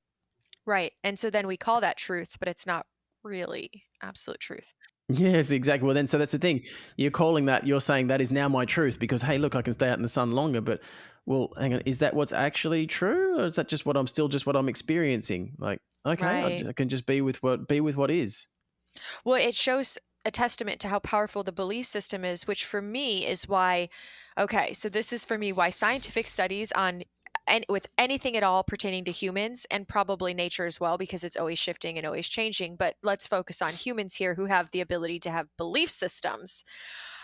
Right. And so then we call that truth, but it's not really absolute truth. Yes, exactly. Well, then, so that's the thing. You're saying that is now my truth because, hey, look, I can stay out in the sun longer. But, well, hang on, is that what's actually true, or is that just what I'm experiencing? Like, okay, Right. I can just be with what is. Well, it shows a testament to how powerful the belief system is, which for me is why, okay, so this is for me why scientific studies on and with anything at all pertaining to humans and probably nature as well, because it's always shifting and always changing. But let's focus on humans here who have the ability to have belief systems.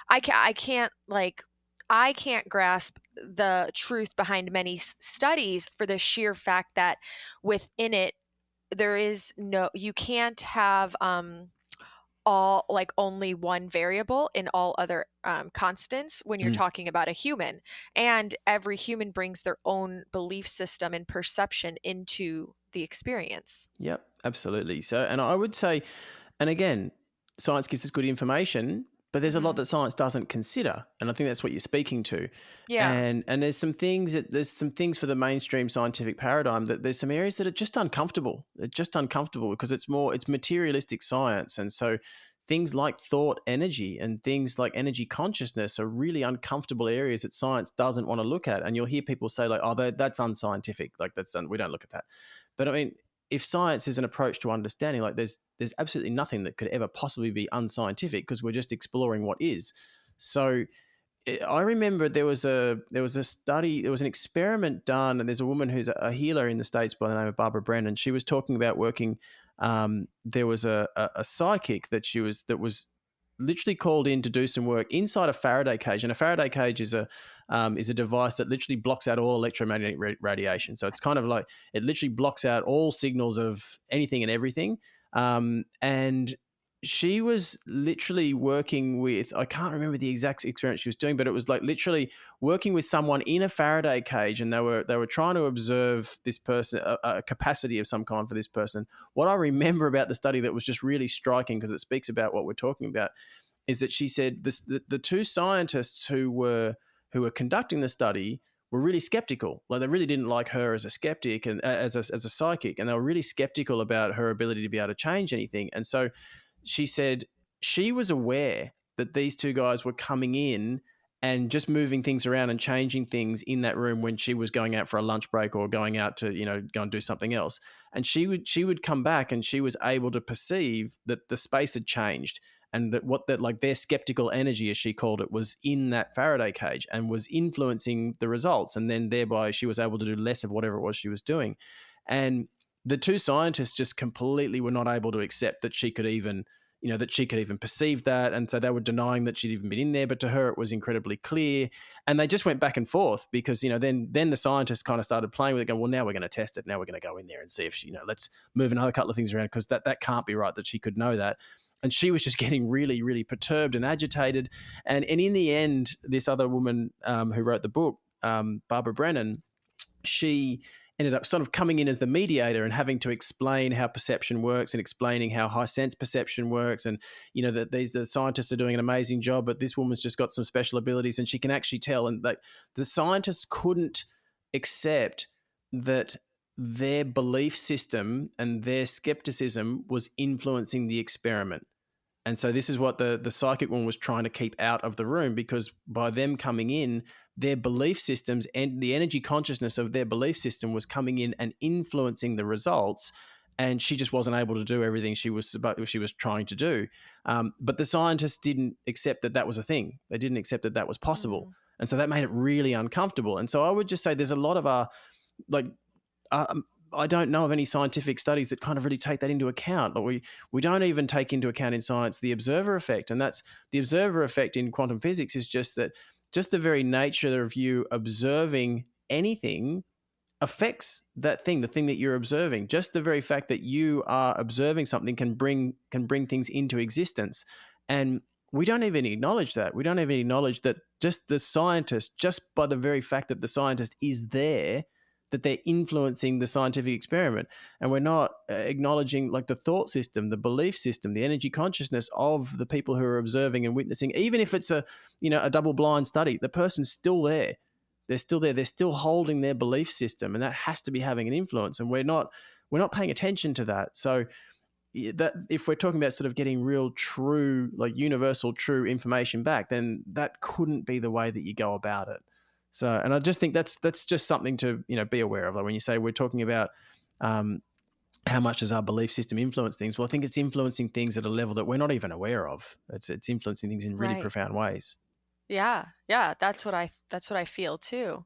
I can't like, I can't grasp the truth behind many studies for the sheer fact that within it, there is no, you can't have, all like only one variable in all other constants when you're Mm. talking about a human. And every human brings their own belief system and perception into the experience. Yep, absolutely. So, and I would say, and again, science gives us good information, but there's a lot Hmm. that science doesn't consider, and I think that's what you're speaking to. Yeah. And there's some things for the mainstream scientific paradigm, that there's some areas that are just uncomfortable. They're just uncomfortable because it's materialistic science, and so things like thought energy and things like energy consciousness are really uncomfortable areas that science doesn't want to look at. And you'll hear people say like, "Oh, that's unscientific. Like we don't look at that." But I mean, if science is an approach to understanding, like there's absolutely nothing that could ever possibly be unscientific, because we're just exploring what is. So I remember there was a study, there was an experiment done, and there's a woman who's a healer in the States by the name of Barbara Brennan. She was talking about working. There was a psychic that was literally called in to do some work inside a Faraday cage, and a Faraday cage is a device that literally blocks out all electromagnetic radiation. So it's kind of like it literally blocks out all signals of anything and everything. And she was literally working with, I can't remember the exact experience she was doing, but it was like literally working with someone in a Faraday cage, and they were trying to observe this person, a capacity of some kind for this person. What I remember about the study that was just really striking, because it speaks about what we're talking about, is that she said the two scientists who were conducting the study were really skeptical. Like, they really didn't like her as a skeptic and as a psychic, and they were really skeptical about her ability to be able to change anything. And so she said she was aware that these two guys were coming in and just moving things around and changing things in that room when she was going out for a lunch break or going out to, go and do something else. And she would come back, and she was able to perceive that the space had changed, and that like their skeptical energy, as she called it, was in that Faraday cage and was influencing the results. And then thereby she was able to do less of whatever it was she was doing. And the two scientists just completely were not able to accept that she could even, that she could even perceive that. And so they were denying that she'd even been in there, but to her it was incredibly clear. And they just went back and forth because, then the scientists kind of started playing with it, going, well, now we're going to test it. Now we're going to go in there and see if she, let's move another couple of things around, because that can't be right that she could know that. And she was just getting really, really perturbed and agitated. And in the end, this other woman who wrote the book, Barbara Brennan, she ended up sort of coming in as the mediator and having to explain how perception works and explaining how high sense perception works. And, that the scientists are doing an amazing job, but this woman's just got some special abilities and she can actually tell. And like the scientists couldn't accept that their belief system and their skepticism was influencing the experiment. And so this is what the psychic one was trying to keep out of the room, because by them coming in, their belief systems and the energy consciousness of their belief system was coming in and influencing the results. And she just wasn't able to do everything she was trying to do. But the scientists didn't accept that was a thing. They didn't accept that was possible. Mm. And so that made it really uncomfortable. And so I would just say there's a lot of our, like, I don't know of any scientific studies that kind of really take that into account. Like we don't even take into account in science the observer effect. And that's the observer effect in quantum physics is just the very nature of you observing anything affects that thing, the thing that you're observing. Just the very fact that you are observing something can bring things into existence. And we don't even acknowledge that. We don't even acknowledge that just the scientist, just by the very fact that the scientist is there, that they're influencing the scientific experiment. And we're not acknowledging like the thought system, the belief system, the energy consciousness of the people who are observing and witnessing. Even if it's a double blind study, the person's still there. They're still there. They're still holding their belief system, and that has to be having an influence. And we're not paying attention to that. So that if we're talking about sort of getting real true, like universal true information back, then that couldn't be the way that you go about it. So, and I just think that's just something to be aware of. Like when you say we're talking about how much does our belief system influence things? Well, I think it's influencing things at a level that we're not even aware of. It's influencing things in really Right. profound ways. Yeah. Yeah. That's what I feel too.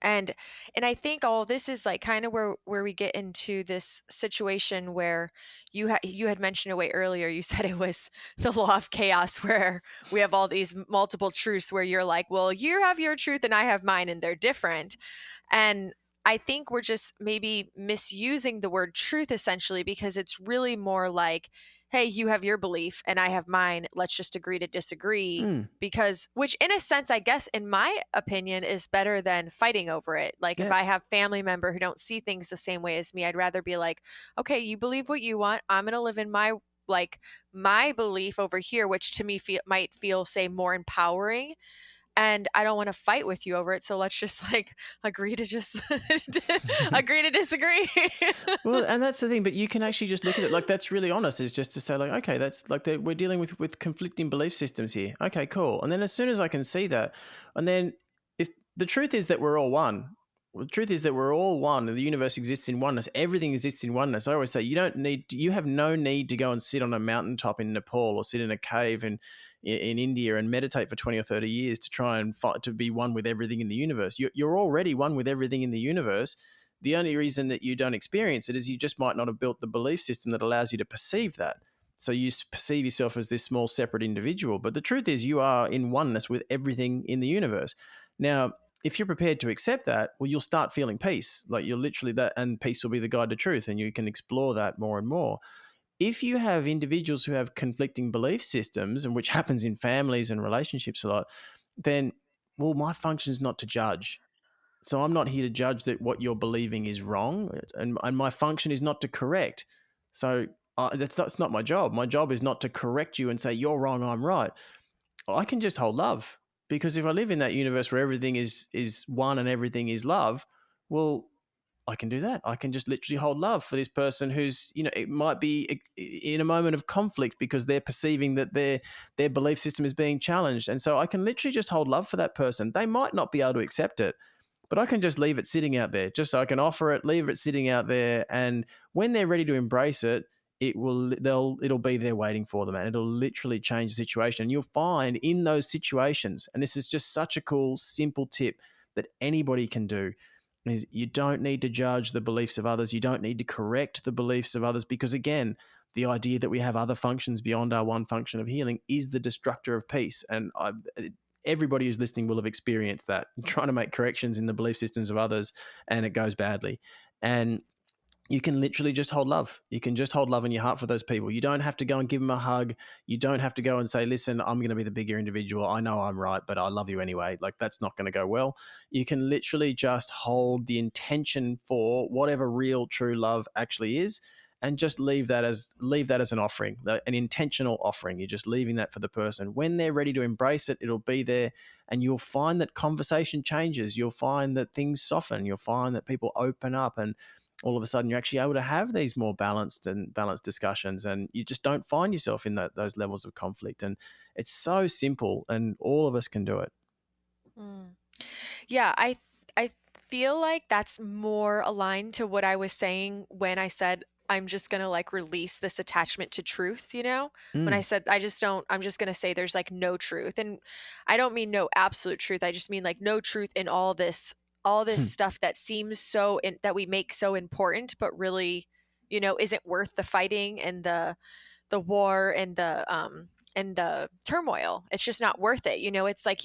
And I think all this is like kind of where we get into this situation where you had mentioned it way earlier. You said it was the law of chaos, where we have all these multiple truths where you're like, well, you have your truth and I have mine and they're different. And I think we're just maybe misusing the word truth essentially, because it's really more like, hey, you have your belief and I have mine. Let's just agree to disagree. Mm, Because, which in a sense, I guess, in my opinion, is better than fighting over it. Like if yeah. I have family member who don't see things the same way as me, I'd rather be like, okay, you believe what you want. I'm going to live in my belief over here, which to me might feel, say, more empowering. And I don't want to fight with you over it. So let's just like agree to just agree to disagree. Well, and that's the thing. But you can actually just look at it like that's really honest. Is just to say like, okay, that's like we're dealing with conflicting belief systems here. Okay, cool. And then as soon as I can see that, and then if the truth is that we're all one. Well, the truth is that we're all one. The universe exists in oneness. Everything exists in oneness. I always say you have no need to go and sit on a mountaintop in Nepal or sit in a cave in India and meditate for 20 or 30 years to try and fight to be one with everything in the universe. You're already one with everything in the universe. The only reason that you don't experience it is you just might not have built the belief system that allows you to perceive that. So you perceive yourself as this small separate individual. But the truth is you are in oneness with everything in the universe. Now, if you're prepared to accept that, well, you'll start feeling peace. Like you're literally that, and peace will be the guide to truth, and you can explore that more and more. If you have individuals who have conflicting belief systems, and which happens in families and relationships a lot, then, well, my function is not to judge. So I'm not here to judge that what you're believing is wrong, and my function is not to correct. So that's not my job. My job is not to correct you and say you're wrong, I'm right. I can just hold love, because if I live in that universe where everything is one and everything is love, well, I can do that. I can just literally hold love for this person who's, it might be in a moment of conflict because they're perceiving that their belief system is being challenged. And so I can literally just hold love for that person. They might not be able to accept it, but I can just leave it sitting out there. Just I can offer it, leave it sitting out there, and when they're ready to embrace it, it'll be there waiting for them, and it'll literally change the situation. And you'll find in those situations, and this is just such a cool, simple tip that anybody can do, is you don't need to judge the beliefs of others. You don't need to correct the beliefs of others, because again, the idea that we have other functions beyond our one function of healing is the destructor of peace. And everybody who's listening will have experienced that, trying to make corrections in the belief systems of others, and it goes badly. And you can literally just hold love. You can just hold love in your heart for those people. You don't have to go and give them a hug. You don't have to go and say, listen, I'm going to be the bigger individual. I know I'm right, but I love you anyway. Like, that's not going to go well. You can literally just hold the intention for whatever real, true love actually is, and just leave that as an offering, an intentional offering. You're just leaving that for the person. When they're ready to embrace it, it'll be there, and you'll find that conversation changes. You'll find that things soften. You'll find that people open up, and all of a sudden you're actually able to have these more balanced discussions, and you just don't find yourself in those levels of conflict. And it's so simple, and all of us can do it. Mm. Yeah, I feel like that's more aligned to what I was saying when I said I'm just going to like release this attachment to truth, you know? When I Mm. said I'm just going to say there's like no truth. And I don't mean no absolute truth. I just mean like no truth in all this stuff that seems that we make so important, but really, isn't worth the fighting and the war and the turmoil. It's just not worth it. It's like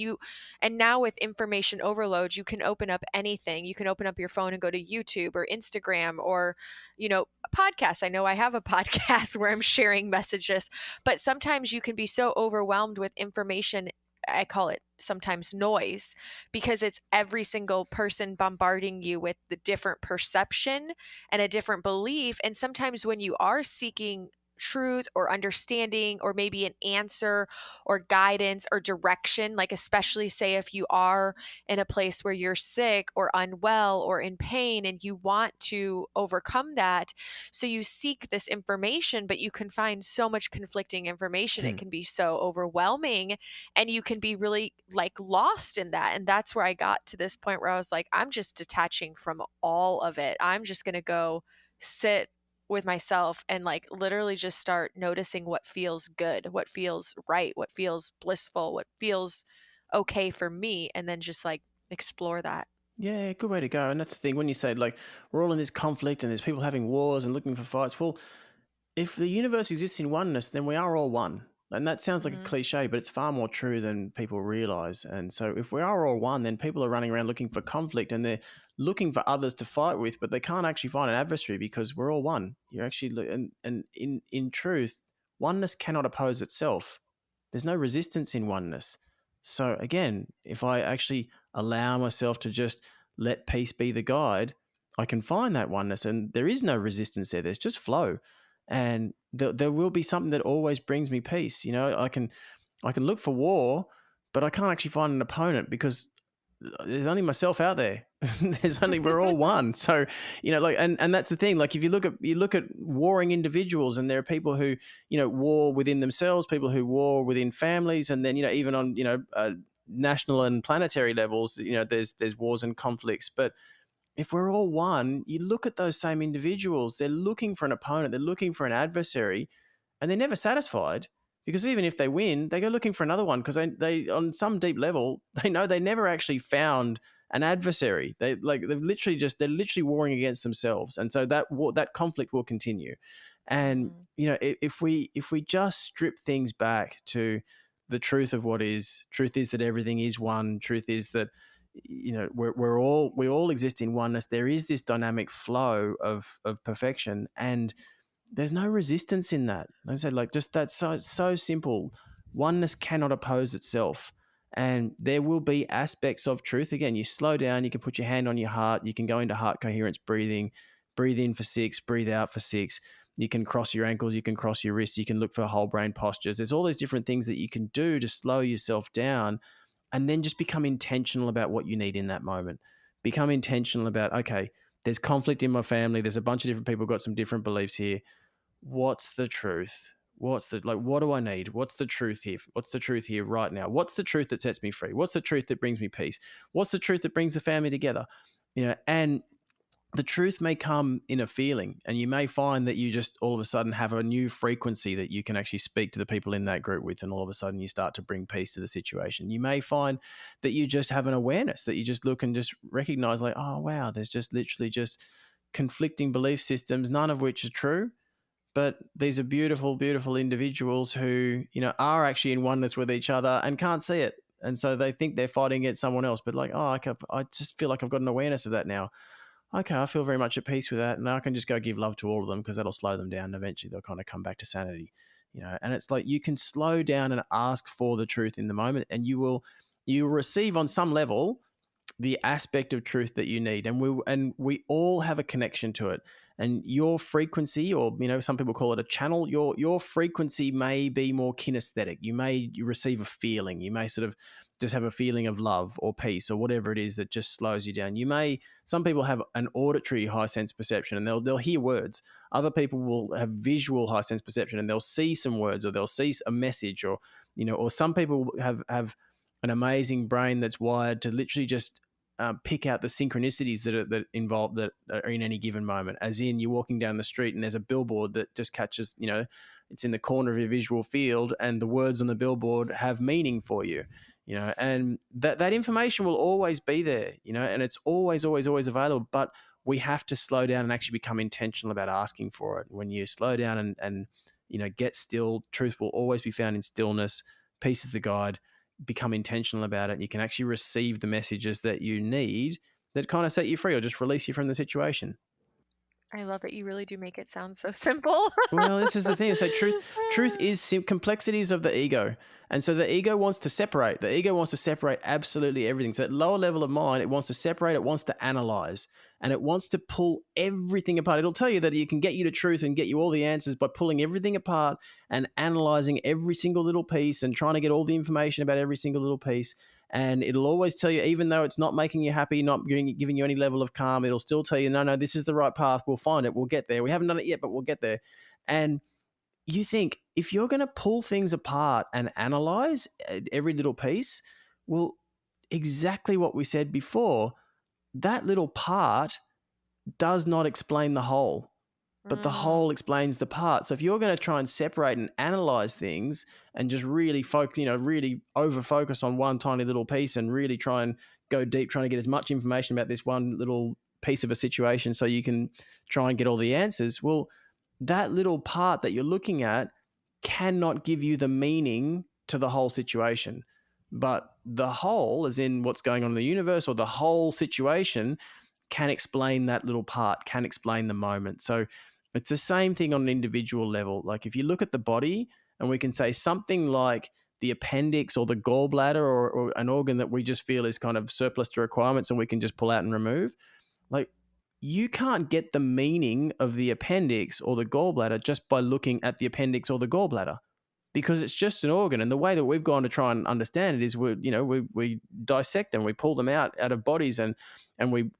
and now with information overload, you can open up anything. You can open up your phone and go to YouTube or Instagram or, a podcast. I know I have a podcast where I'm sharing messages, but sometimes you can be so overwhelmed with information. I call it sometimes noise, because it's every single person bombarding you with the different perception and a different belief. And sometimes when you are seeking truth or understanding or maybe an answer or guidance or direction, like especially say if you are in a place where you're sick or unwell or in pain and you want to overcome that, so you seek this information, but you can find so much conflicting information. It can be so overwhelming, and you can be really like lost in that. And that's where I got to this point where I was like, I'm just detaching from all of it. I'm just going to go sit with myself and like literally just start noticing what feels good, what feels right, what feels blissful, what feels okay for me, and then just like explore that. Yeah, good way to go. And that's the thing, when you say like we're all in this conflict and there's people having wars and looking for fights, well, if the universe exists in oneness, then we are all one. And that sounds like a Mm-hmm. cliche, but it's far more true than people realize. And so if we are all one, then people are running around looking for conflict, and they're looking for others to fight with, but they can't actually find an adversary because we're all one. You're actually, and in truth, oneness cannot oppose itself. There's no resistance in oneness. So again, if I actually allow myself to just let peace be the guide, I can find that oneness, and there is no resistance there. There's just flow, and there will be something that always brings me peace. I can look for war, but I can't actually find an opponent because there's only myself out there. We're all one. So, like, and that's the thing. Like, if you look at warring individuals, and there are people who, war within themselves, people who war within families, and then, even on, national and planetary levels, there's wars and conflicts. But if we're all one, you look at those same individuals, they're looking for an opponent, they're looking for an adversary, and they're never satisfied, because even if they win, they go looking for another one, because they on some deep level, they know they never actually found an adversary. They're literally warring against themselves. And so that conflict will continue. And Mm-hmm. if we just strip things back to the truth of what is, truth is that everything is one, truth is that we all exist in oneness. There is this dynamic flow of perfection, and there's no resistance in that. Like I said, like, just that's so simple. Oneness cannot oppose itself, and there will be aspects of truth. Again, you slow down, you can put your hand on your heart, you can go into heart coherence breathing, breathe in for 6, breathe out for 6. You can cross your ankles, you can cross your wrists, you can look for whole brain postures. There's all these different things that you can do to slow yourself down, and then just become intentional about what you need in that moment. Become intentional about, okay, there's conflict in my family, there's a bunch of different people got some different beliefs here. What's the truth? What do I need? What's the truth here? What's the truth here right now? What's the truth that sets me free? What's the truth that brings me peace? What's the truth that brings the family together? And the truth may come in a feeling, and you may find that you just all of a sudden have a new frequency that you can actually speak to the people in that group with, and all of a sudden you start to bring peace to the situation. You may find that you just have an awareness, that you just look and just recognize, like, oh wow, there's just literally just conflicting belief systems, none of which are true, but these are beautiful, beautiful individuals who, are actually in oneness with each other and can't see it. And so they think they're fighting against someone else, but like, oh, I just feel like I've got an awareness of that now. Okay, I feel very much at peace with that. And I can just go give love to all of them because that'll slow them down. And eventually they'll kind of come back to sanity, and it's like you can slow down and ask for the truth in the moment, and you will receive on some level the aspect of truth that you need, and we all have a connection to it. And your frequency, or some people call it a channel, your frequency may be more kinesthetic. You receive a feeling, you may sort of just have a feeling of love or peace or whatever it is that just slows you down. Some people have an auditory high sense perception, and they'll hear words. Other people will have visual high sense perception, and they'll see some words, or they'll see a message, or some people have an amazing brain that's wired to literally just pick out the synchronicities that are in any given moment. As in, you're walking down the street and there's a billboard that just catches, it's in the corner of your visual field, and the words on the billboard have meaning for you. And that information will always be there, and it's always, always, always available. But we have to slow down and actually become intentional about asking for it. When you slow down and get still, truth will always be found in stillness. Peace is the guide. Become intentional about it, and you can actually receive the messages that you need that kind of set you free or just release you from the situation. I love it. You really do make it sound so simple. Well, this is the thing. So truth is complexities of the ego. And so the ego wants to separate. The ego wants to separate absolutely everything. So at lower level of mind, it wants to separate, it wants to analyze, and it wants to pull everything apart. It'll tell you that it can get you to truth and get you all the answers by pulling everything apart and analyzing every single little piece and trying to get all the information about every single little piece. And it'll always tell you, even though it's not making you happy, not giving you any level of calm, it'll still tell you, no, this is the right path. We'll find it. We'll get there. We haven't done it yet, but we'll get there. And you think, if you're going to pull things apart and analyze every little piece, well, exactly what we said before, that little part does not explain the whole, but the whole explains the part. So if you're going to try and separate and analyze things and just really focus, really over focus on one tiny little piece and really try and go deep, trying to get as much information about this one little piece of a situation so you can try and get all the answers, well, that little part that you're looking at cannot give you the meaning to the whole situation. But the whole, as in what's going on in the universe, or the whole situation, can explain that little part, can explain the moment. So it's the same thing on an individual level. Like if you look at the body, and we can say something like the appendix or the gallbladder, or an organ that we just feel is kind of surplus to requirements and we can just pull out and remove, like you can't get the meaning of the appendix or the gallbladder just by looking at the appendix or the gallbladder, because it's just an organ. And the way that we've gone to try and understand it is we dissect them, we pull them out of bodies, and we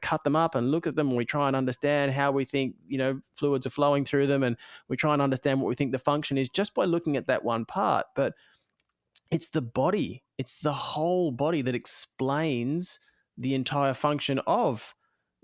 cut them up and look at them, and we try and understand how we think fluids are flowing through them, and we try and understand what we think the function is just by looking at that one part. But it's the body, it's the whole body that explains the entire function of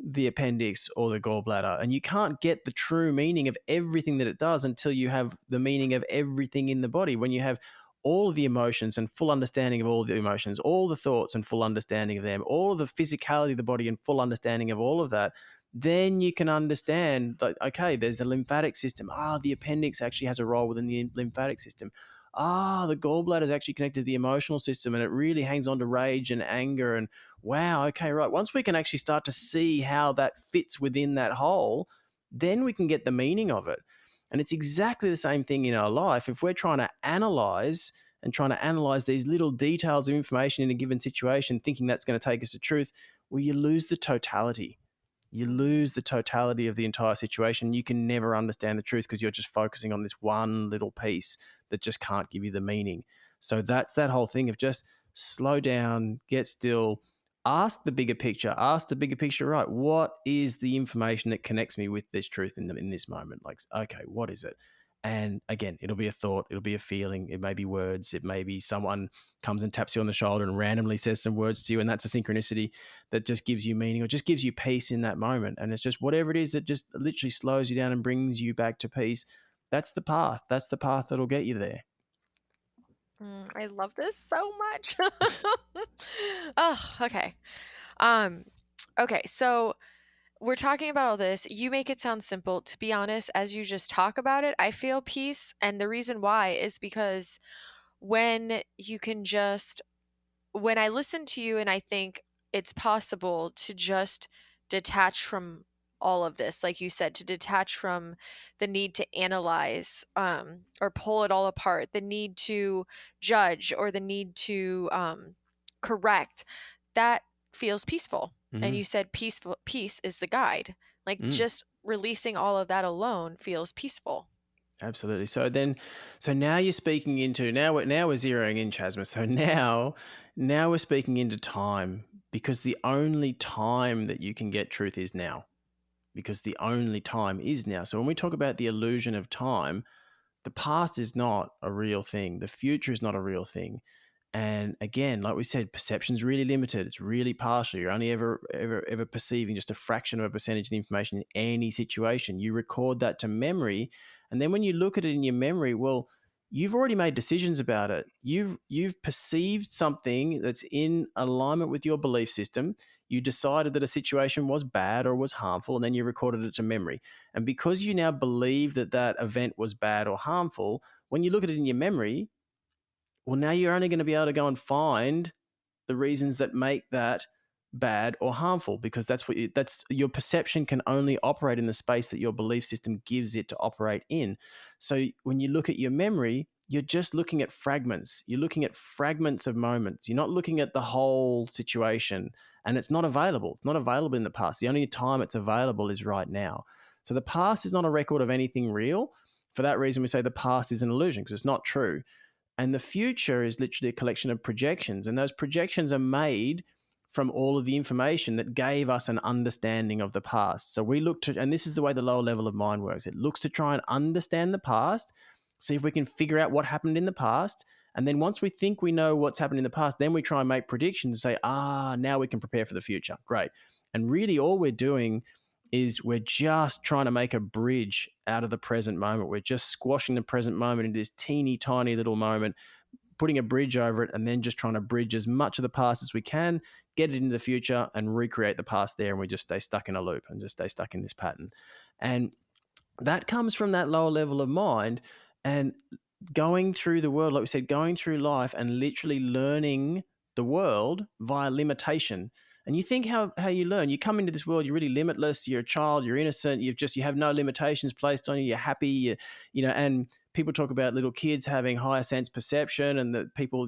the appendix or the gallbladder. And you can't get the true meaning of everything that it does until you have the meaning of everything in the body. When you have all of the emotions and full understanding of all the emotions, all the thoughts and full understanding of them, all of the physicality of the body and full understanding of all of that, then you can understand that, okay, there's the lymphatic system. The appendix actually has a role within the lymphatic system. The gallbladder is actually connected to the emotional system, and it really hangs on to rage and anger. And wow, okay, right. Once we can actually start to see how that fits within that whole, then we can get the meaning of it. And it's exactly the same thing in our life. If we're trying to analyze these little details of information in a given situation, thinking that's going to take us to truth, well, you lose the totality. You lose the totality of the entire situation. You can never understand the truth because you're just focusing on this one little piece that just can't give you the meaning. So that's that whole thing of just slow down, get still, ask the bigger picture. Right, what is the information that connects me with this truth in this moment? Like, okay, what is it? And again, it'll be a thought, it'll be a feeling, it may be words, it may be someone comes and taps you on the shoulder and randomly says some words to you, and that's a synchronicity that just gives you meaning or just gives you peace in that moment. And it's just whatever it is that just literally slows you down and brings you back to peace. That's the path. That's the path that'll get you there. I love this so much. Oh, okay. Okay, so we're talking about all this. You make it sound simple. To be honest, as you just talk about it, I feel peace. And the reason why is because when you can just, when I listen to you and I think it's possible to just detach from all of this, like you said, to detach from the need to analyze or pull it all apart, the need to judge or the need to correct, that feels peaceful. And Mm, you said peace is the guide. Like mm, just releasing all of that alone feels peaceful. absolutely. So now you're speaking into now we're zeroing in, Chasma. So now we're speaking into time, because the only time that you can get truth is now. Because the only time is now. So when we talk about the illusion of time, the past is not a real thing. The future is not a real thing. And again, like we said, perception's really limited. It's really partial. You're only ever perceiving just a fraction of a percentage of the information in any situation. You record that to memory, and then when you look at it in your memory, well, you've already made decisions about it. You've perceived something that's in alignment with your belief system. You decided that a situation was bad or was harmful, and then you recorded it to memory. And because you now believe that that event was bad or harmful, when you look at it in your memory, well, now you're only going to be able to go and find the reasons that make that bad or harmful, because that's your perception can only operate in the space that your belief system gives it to operate in. So when you look at your memory, you're just looking at fragments. You're looking at fragments of moments. You're not looking at the whole situation, and it's not available. It's not available in the past. The only time it's available is right now. So the past is not a record of anything real. For that reason, we say the past is an illusion, because it's not true. And the future is literally a collection of projections. And those projections are made from all of the information that gave us an understanding of the past. So we look to, and this is the way the lower level of mind works, it looks to try and understand the past, see if we can figure out what happened in the past. And then once we think we know what's happened in the past, then we try and make predictions and say, now we can prepare for the future. Great. And really, all we're doing is we're just trying to make a bridge out of the present moment. We're just squashing the present moment into this teeny tiny little moment, putting a bridge over it, and then just trying to bridge as much of the past as we can, get it into the future and recreate the past there. And we just stay stuck in a loop and just stay stuck in this pattern. And that comes from that lower level of mind. And going through the world, like we said, going through life and literally learning the world via limitation. And you think how you learn. You come into this world, you're really limitless. You're a child. You're innocent. You have no limitations placed on you. You're happy. And people talk about little kids having higher sense perception, and that people,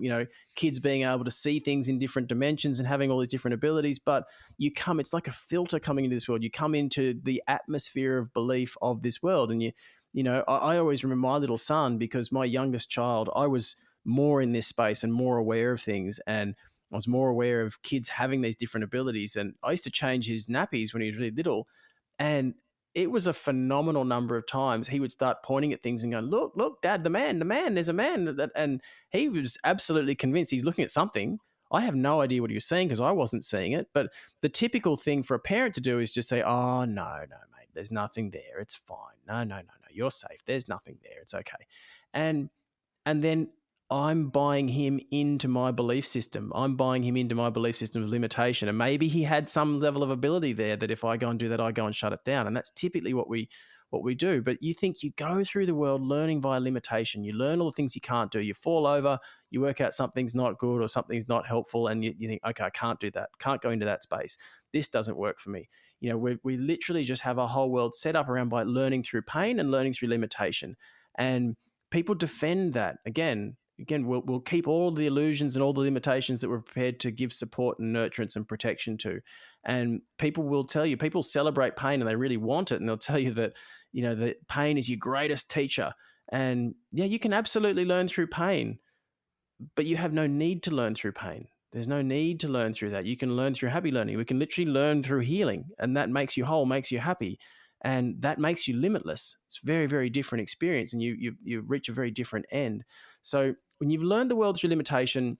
kids being able to see things in different dimensions and having all these different abilities. But it's like a filter coming into this world. You come into the atmosphere of belief of this world, and I always remember my little son, because my youngest child, I was more in this space and more aware of things. And I was more aware of kids having these different abilities. And I used to change his nappies when he was really little. And it was a phenomenal number of times he would start pointing at things and going, look, look, Dad, the man, there's a man. And he was absolutely convinced he's looking at something. I have no idea what he was seeing, because I wasn't seeing it. But the typical thing for a parent to do is just say, oh, no, mate, there's nothing there. It's fine. No, you're safe. There's nothing there. It's okay. And then I'm buying him into my belief system. I'm buying him into my belief system of limitation. And maybe he had some level of ability there that if I go and do that, I go and shut it down. And that's typically what we do. But you think you go through the world learning via limitation. You learn all the things you can't do. You fall over, you work out something's not good or something's not helpful, and you think, okay, I can't do that. Can't go into that space. This doesn't work for me. We literally just have a whole world set up around by learning through pain and learning through limitation. And people defend that. Again, we'll keep all the illusions and all the limitations that we're prepared to give support and nurturance and protection to. And people will tell you, people celebrate pain and they really want it. And they'll tell you that, that pain is your greatest teacher. And yeah, you can absolutely learn through pain, but you have no need to learn through pain. There's no need to learn through that. You can learn through happy learning. We can literally learn through healing, and that makes you whole, makes you happy, and that makes you limitless. It's a very, very different experience, and you reach a very different end. So when you've learned the world through limitation,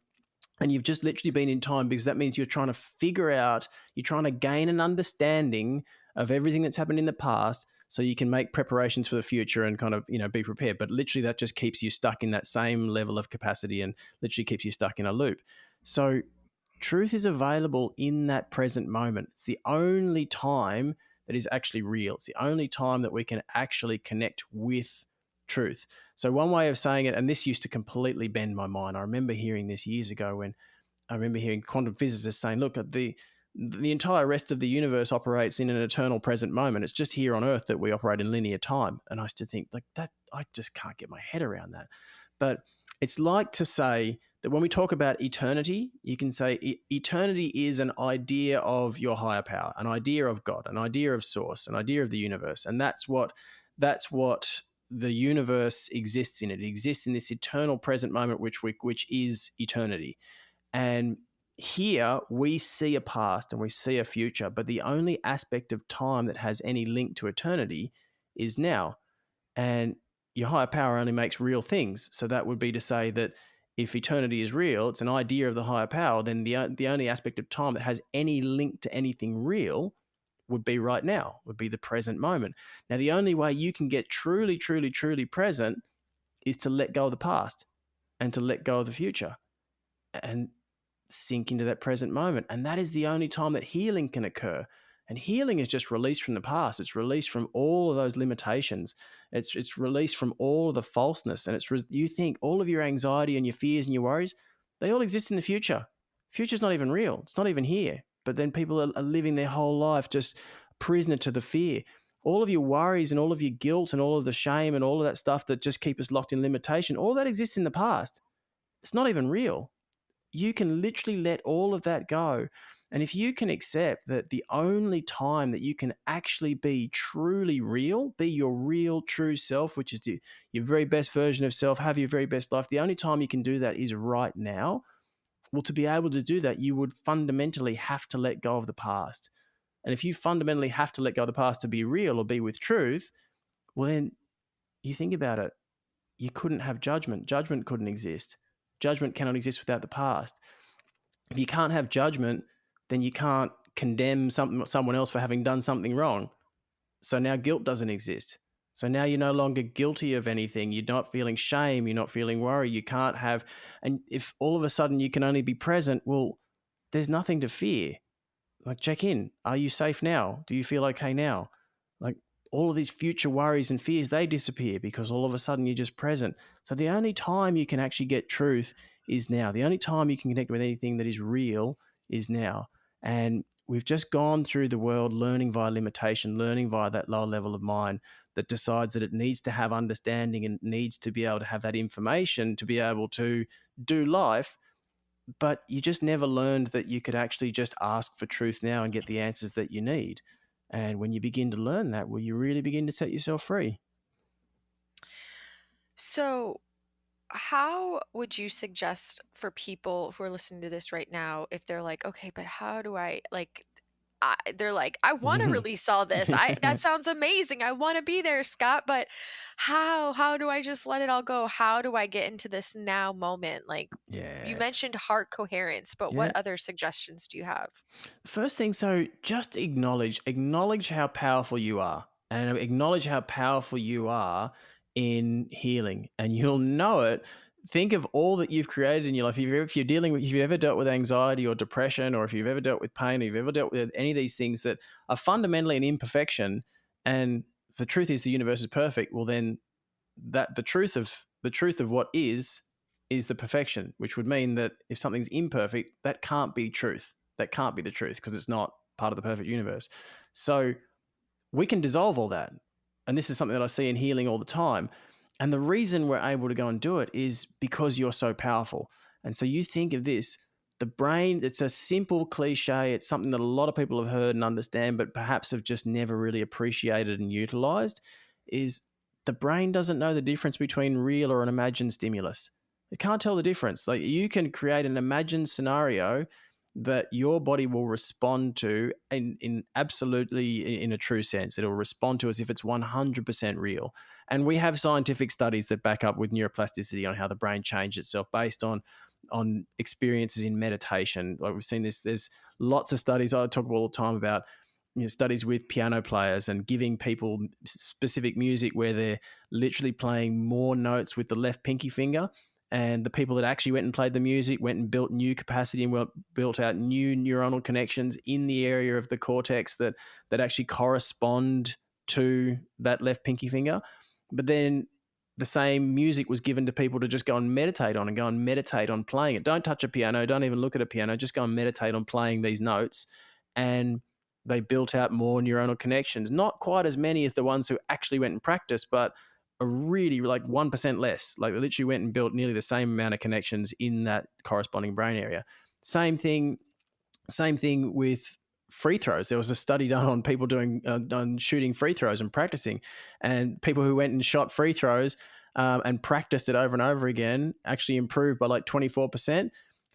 and you've just literally been in time, because that means you're trying to figure out, you're trying to gain an understanding of everything that's happened in the past, so you can make preparations for the future and kind of be prepared. But literally that just keeps you stuck in that same level of capacity and literally keeps you stuck in a loop. So truth is available in that present moment. It's the only time that is actually real. It's the only time that we can actually connect with truth. So one way of saying it, and this used to completely bend my mind. I remember hearing this years ago when I remember hearing quantum physicists saying, look, the entire rest of the universe operates in an eternal present moment. It's just here on Earth that we operate in linear time. And I used to think like that, I just can't get my head around that. But it's like to say that when we talk about eternity, you can say eternity is an idea of your higher power, an idea of God, an idea of source, an idea of the universe. And that's what the universe exists in. It exists in this eternal present moment, which is eternity. And here we see a past and we see a future, but the only aspect of time that has any link to eternity is now. And your higher power only makes real things. So that would be to say that if eternity is real, it's an idea of the higher power, then the only aspect of time that has any link to anything real would be right now, would be the present moment. Now, the only way you can get truly, truly, truly present is to let go of the past and to let go of the future. And sink into that present moment. And that is the only time that healing can occur. And healing is just released from the past. It's released from all of those limitations. It's released from all of the falseness. And you think all of your anxiety and your fears and your worries, they all exist in the future. Future's not even real. It's not even here. But then people are living their whole life just prisoner to the fear. All of your worries and all of your guilt and all of the shame and all of that stuff that just keep us locked in limitation, all that exists in the past. It's not even real. You can literally let all of that go. And if you can accept that the only time that you can actually be truly real, be your real true self, which is your very best version of self, have your very best life, the only time you can do that is right now. Well, to be able to do that, you would fundamentally have to let go of the past. And if you fundamentally have to let go of the past to be real or be with truth, well, then you think about it. You couldn't have judgment. Judgment couldn't exist. Judgment cannot exist without the past. If you can't have judgment, then you can't condemn someone else for having done something wrong. So now guilt doesn't exist. So now you're no longer guilty of anything. You're not feeling shame. You're not feeling worry. You can't have, and if all of a sudden you can only be present, well, there's nothing to fear. Like, check in. Are you safe now? Do you feel okay now? Like, all of these future worries and fears, they disappear because all of a sudden you're just present. So the only time you can actually get truth is now. The only time you can connect with anything that is real is now. And we've just gone through the world learning via limitation, learning via that lower level of mind that decides that it needs to have understanding and needs to be able to have that information to be able to do life. But you just never learned that you could actually just ask for truth now and get the answers that you need. And when you begin to learn that, well, you really begin to set yourself free. So, how would you suggest for people who are listening to this right now if they're like, okay, but how do I like they're like, I want to release all this. That sounds amazing. I want to be there, Scott, but how do I just let it all go? How do I get into this now moment? Like you Yeah. mentioned heart coherence, but what Yeah. other suggestions do you have? First thing, so just acknowledge how powerful you are, and acknowledge how powerful you are in healing, and you'll know it. Think of all that you've created in your life. If you've ever dealt with anxiety or depression, or if you've ever dealt with pain, or you've ever dealt with any of these things that are fundamentally an imperfection, and the truth is the universe is perfect, well then that the truth of what is the perfection, which would mean that if something's imperfect, that can't be truth. That can't be the truth because it's not part of the perfect universe. So we can dissolve all that. And this is something that I see in healing all the time. And the reason we're able to go and do it is because you're so powerful. And so you think of this, the brain, it's a simple cliche. It's something that a lot of people have heard and understand, but perhaps have just never really appreciated and utilized, is the brain doesn't know the difference between real or an imagined stimulus. It can't tell the difference. Like you can create an imagined scenario that your body will respond to in absolutely in a true sense. It'll respond to as if it's 100% real. And we have scientific studies that back up with neuroplasticity on how the brain changes itself based on experiences in meditation. Like we've seen this, there's lots of studies. I talk all the time about studies with piano players and giving people specific music where they're literally playing more notes with the left pinky finger, and the people that actually went and played the music went and built new capacity and built out new neuronal connections in the area of the cortex that actually correspond to that left pinky finger. But then the same music was given to people to just go and meditate on, and go and meditate on playing it. Don't touch a piano, don't even look at a piano, just go and meditate on playing these notes. And they built out more neuronal connections, not quite as many as the ones who actually went and practiced, but a really like 1% less. Like they literally went and built nearly the same amount of connections in that corresponding brain area. Same thing with free throws. There was a study done on people doing on shooting free throws and practicing, and people who went and shot free throws and practiced it over and over again actually improved by like 24%.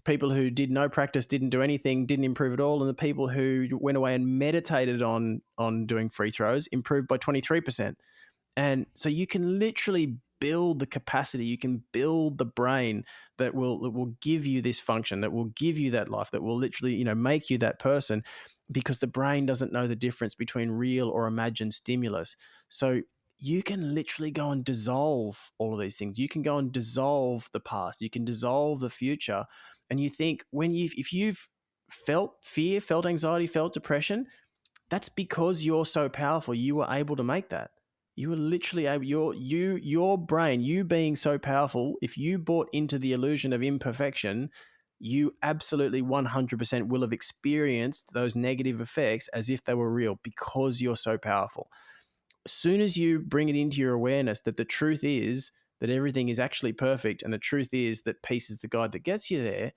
People who did no practice, didn't do anything, didn't improve at all, and the people who went away and meditated on doing free throws improved by 23%. And so you can literally build the capacity, you can build the brain that will give you this function, that will give you that life, that will literally, make you that person, because the brain doesn't know the difference between real or imagined stimulus. So you can literally go and dissolve all of these things. You can go and dissolve the past, you can dissolve the future. And you think, if you've felt fear, felt anxiety, felt depression, that's because you're so powerful. You were able to make that. You were literally able. Your brain, you being so powerful. If you bought into the illusion of imperfection, you absolutely 100% will have experienced those negative effects as if they were real, because you're so powerful. As soon as you bring it into your awareness that the truth is that everything is actually perfect, and the truth is that peace is the guide that gets you there,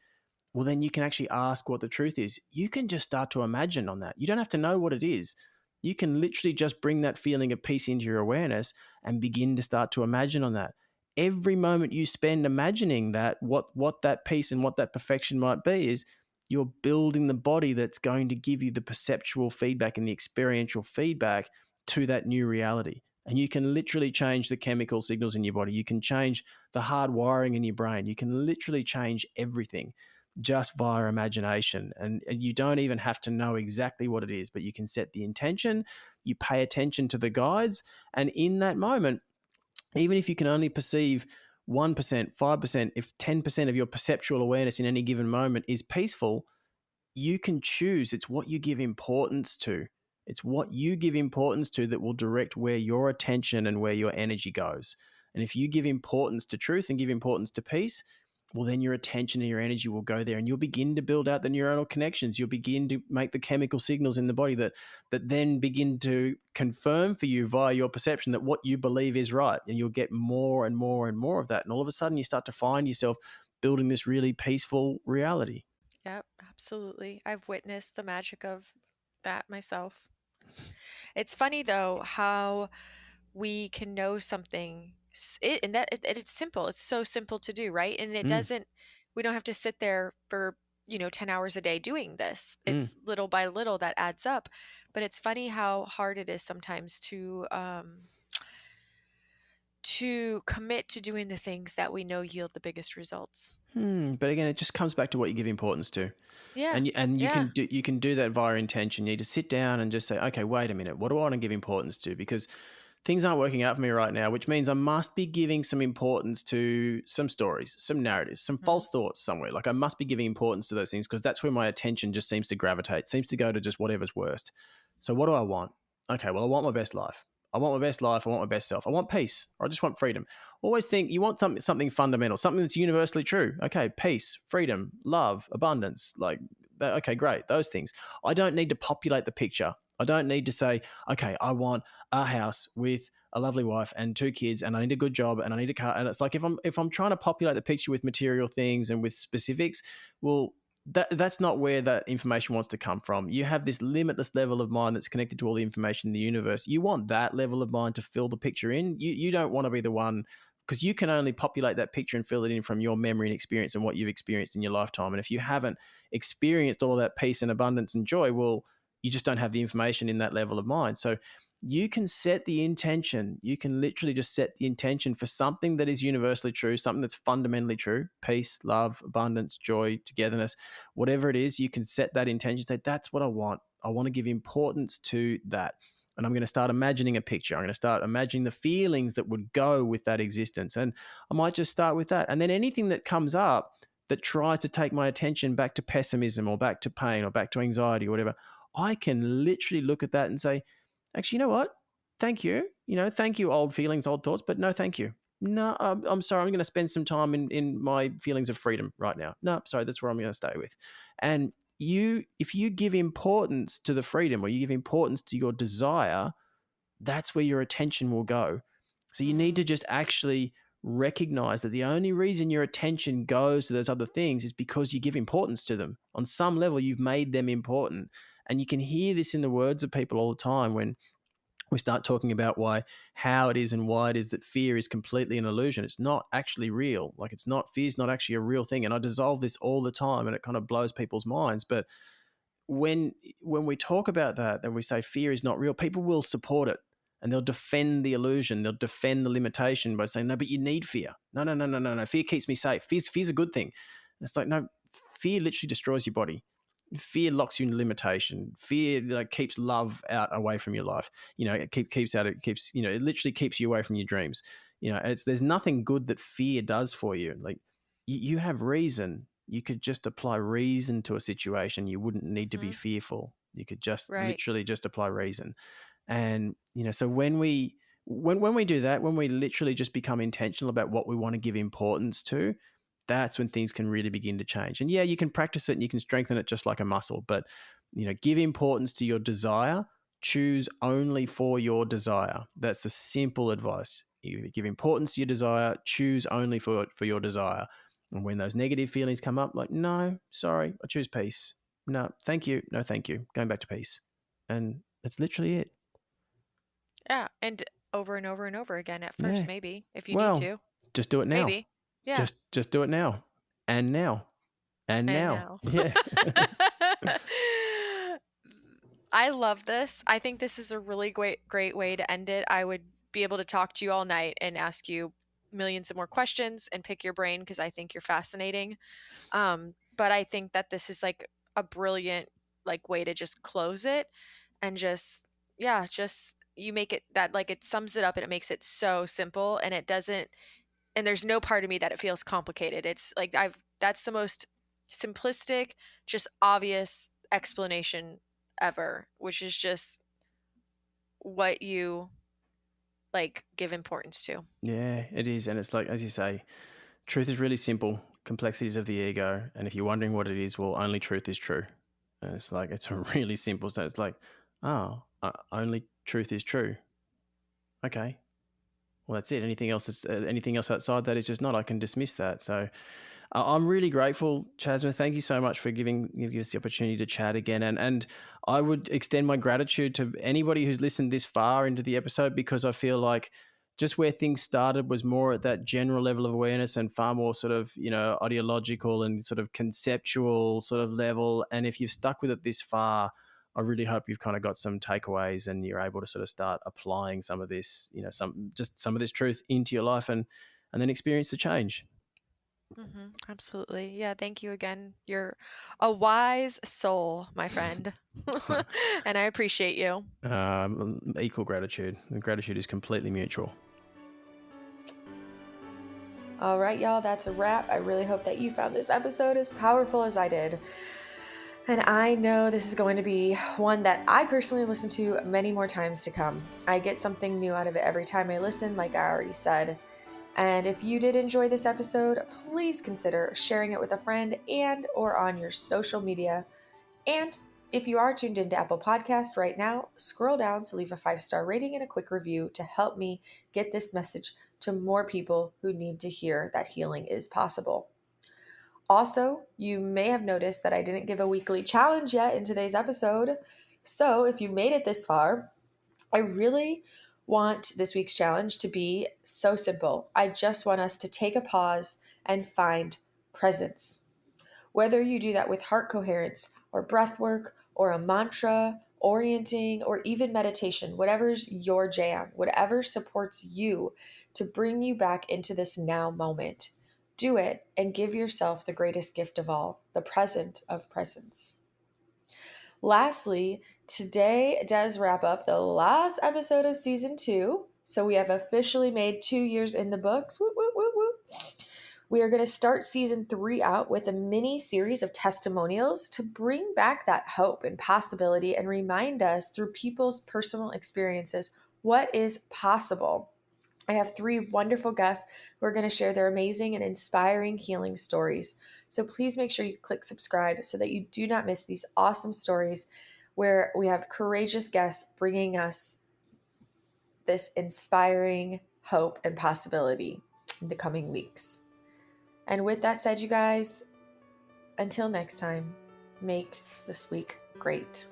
well, then you can actually ask what the truth is. You can just start to imagine on that. You don't have to know what it is. You can literally just bring that feeling of peace into your awareness and begin to start to imagine on that. Every moment you spend imagining that, what that peace and what that perfection might be, is you're building the body that's going to give you the perceptual feedback and the experiential feedback to that new reality. And you can literally change the chemical signals in your body. You can change the hard wiring in your brain. You can literally change everything just via imagination. And you don't even have to know exactly what it is, but you can set the intention, you pay attention to the guides, and in that moment, even if you can only perceive 1%, 5%, if 10% of your perceptual awareness in any given moment is peaceful, you can choose. It's what you give importance to. It's what you give importance to that will direct where your attention and where your energy goes. And if you give importance to truth and give importance to peace, well, then your attention and your energy will go there, and you'll begin to build out the neuronal connections. You'll begin to make the chemical signals in the body that then begin to confirm for you via your perception that what you believe is right. And you'll get more and more and more of that. And all of a sudden you start to find yourself building this really peaceful reality. Yep, absolutely. I've witnessed the magic of that myself. It's funny though how we can know something it's simple. It's so simple to do, right? And it Mm, doesn't we don't have to sit there for, 10 hours a day doing this. mm. It's little by little that adds up. But it's funny how hard it is sometimes to commit to doing the things that we know yield the biggest results. But again, it just comes back to what you give importance to. Yeah. And Yeah. you can do that via intention. You need to sit down and just say, okay, wait a minute, what do I want to give importance to? Because things aren't working out for me right now, which means I must be giving some importance to some stories, some narratives, some Mhm. false thoughts somewhere. Like I must be giving importance to those things, because that's where my attention just seems to gravitate, seems to go to just whatever's worst. So what do I want? Okay, well, I want my best life. I want my best life. I want my best self. I want peace, or I just want freedom. Always think you want something fundamental, something that's universally true. Okay, peace, freedom, love, abundance. Like, okay, great. Those things. I don't need to populate the picture. I don't need to say, okay, I want a house with a lovely wife and 2 kids, and I need a good job, and I need a car. And it's like, if I'm trying to populate the picture with material things and with specifics, well, that's not where that information wants to come from. You have this limitless level of mind that's connected to all the information in the universe. You want that level of mind to fill the picture in. You don't want to be the one, because you can only populate that picture and fill it in from your memory and experience and what you've experienced in your lifetime. And if you haven't experienced all of that peace and abundance and joy, well, you just don't have the information in that level of mind. So you can set the intention. You can literally just set the intention for something that is universally true, something that's fundamentally true: peace, love, abundance, joy, togetherness, whatever it is. You can set that intention, say, that's what I want. I want to give importance to that. and I'm going to start imagining a picture. I'm going to start imagining the feelings that would go with that existence. And I might just start with that. And then anything that comes up that tries to take my attention back to pessimism or back to pain or back to anxiety or whatever, I can literally look at that and say, actually, you know what? Thank you. Thank you, old feelings, old thoughts, but no, thank you. No, I'm sorry. I'm going to spend some time in my feelings of freedom right now. No, sorry, that's where I'm going to stay with. And if you give importance to the freedom, or you give importance to your desire, that's where your attention will go. So you need to just actually recognize that the only reason your attention goes to those other things is because you give importance to them. On some level, you've made them important. And you can hear this in the words of people all the time when we start talking about how it is and why it is that fear is completely an illusion. It's not actually real. Like fear's not actually a real thing. And I dissolve this all the time, and it kind of blows people's minds. But when we talk about that, then we say fear is not real, people will support it, and they'll defend the illusion. They'll defend the limitation by saying, no, but you need fear. No, no, no, no, no, no. Fear keeps me safe. Fear's a good thing. And it's like, no, fear literally destroys your body. Fear locks you in limitation. Fear keeps love out away from your life. It keeps out. It keeps it literally keeps you away from your dreams. There's nothing good that fear does for you. Like you have reason. You could just apply reason to a situation. You wouldn't need to be fearful. You could just Right. literally just apply reason. And so when we do that, when we literally just become intentional about what we want to give importance to, that's when things can really begin to change. And yeah, you can practice it and you can strengthen it just like a muscle, but give importance to your desire. Choose only for your desire. That's the simple advice. You give importance to your desire. Choose only for your desire. And when those negative feelings come up, like, no, sorry, I choose peace. No, thank you. No, thank you. Going back to peace. And that's literally it. Yeah, and over and over and over again at first, Yeah. maybe, if you need Well, to. just do it now. Maybe. Yeah. Just do it now. And now. And And now. now. Yeah. I love this. I think this is a really great way to end it. I would be able to talk to you all night and ask you millions of more questions and pick your brain because I think you're fascinating. But I think that this is like a brilliant way to just close it and just you make it that it sums it up and it makes it so simple, and it doesn't, and there's no part of me that it feels complicated. It's like that's the most simplistic, just obvious explanation ever, which is just what you give importance to. Yeah, it is. And it's like, as you say, truth is really simple, complexities of the ego. And if you're wondering what it is, well, only truth is true. And it's like, it's a really simple. So it's like, only truth is true. Okay. Well, that's it. Anything else outside that is just not. I can dismiss that. So I'm really grateful, Chasma. Thank you so much for giving us the opportunity to chat again. And I would extend my gratitude to anybody who's listened this far into the episode, because I feel like just where things started was more at that general level of awareness and far more sort of, ideological and sort of conceptual sort of level. And if you've stuck with it this far, I really hope you've kind of got some takeaways and you're able to sort of start applying some of this, some of this truth into your life and then experience the change. Absolutely. Yeah. Thank you again. You're a wise soul, my friend. And I appreciate you. Equal gratitude. The gratitude is completely mutual. All right, y'all, that's a wrap. I really hope that you found this episode as powerful as I did. And I know this is going to be one that I personally listen to many more times to come. I get something new out of it every time I listen, like I already said. And if you did enjoy this episode, please consider sharing it with a friend and or on your social media. And if you are tuned into Apple Podcast right now, scroll down to leave a 5-star rating and a quick review to help me get this message to more people who need to hear that healing is possible. Also, you may have noticed that I didn't give a weekly challenge yet in today's episode. So if you made it this far, I really want this week's challenge to be so simple. I just want us to take a pause and find presence. Whether you do that with heart coherence or breath work or a mantra, orienting, or even meditation, whatever's your jam, whatever supports you to bring you back into this now moment, do it and give yourself the greatest gift of all, the present of presence. Lastly, today does wrap up the last episode of season 2. So we have officially made 2 years in the books. Whoop, whoop, whoop, whoop. We are going to start season 3 out with a mini series of testimonials to bring back that hope and possibility and remind us through people's personal experiences what is possible. I have 3 wonderful guests who are going to share their amazing and inspiring healing stories. So please make sure you click subscribe so that you do not miss these awesome stories where we have courageous guests bringing us this inspiring hope and possibility in the coming weeks. And with that said, you guys, until next time, make this week great.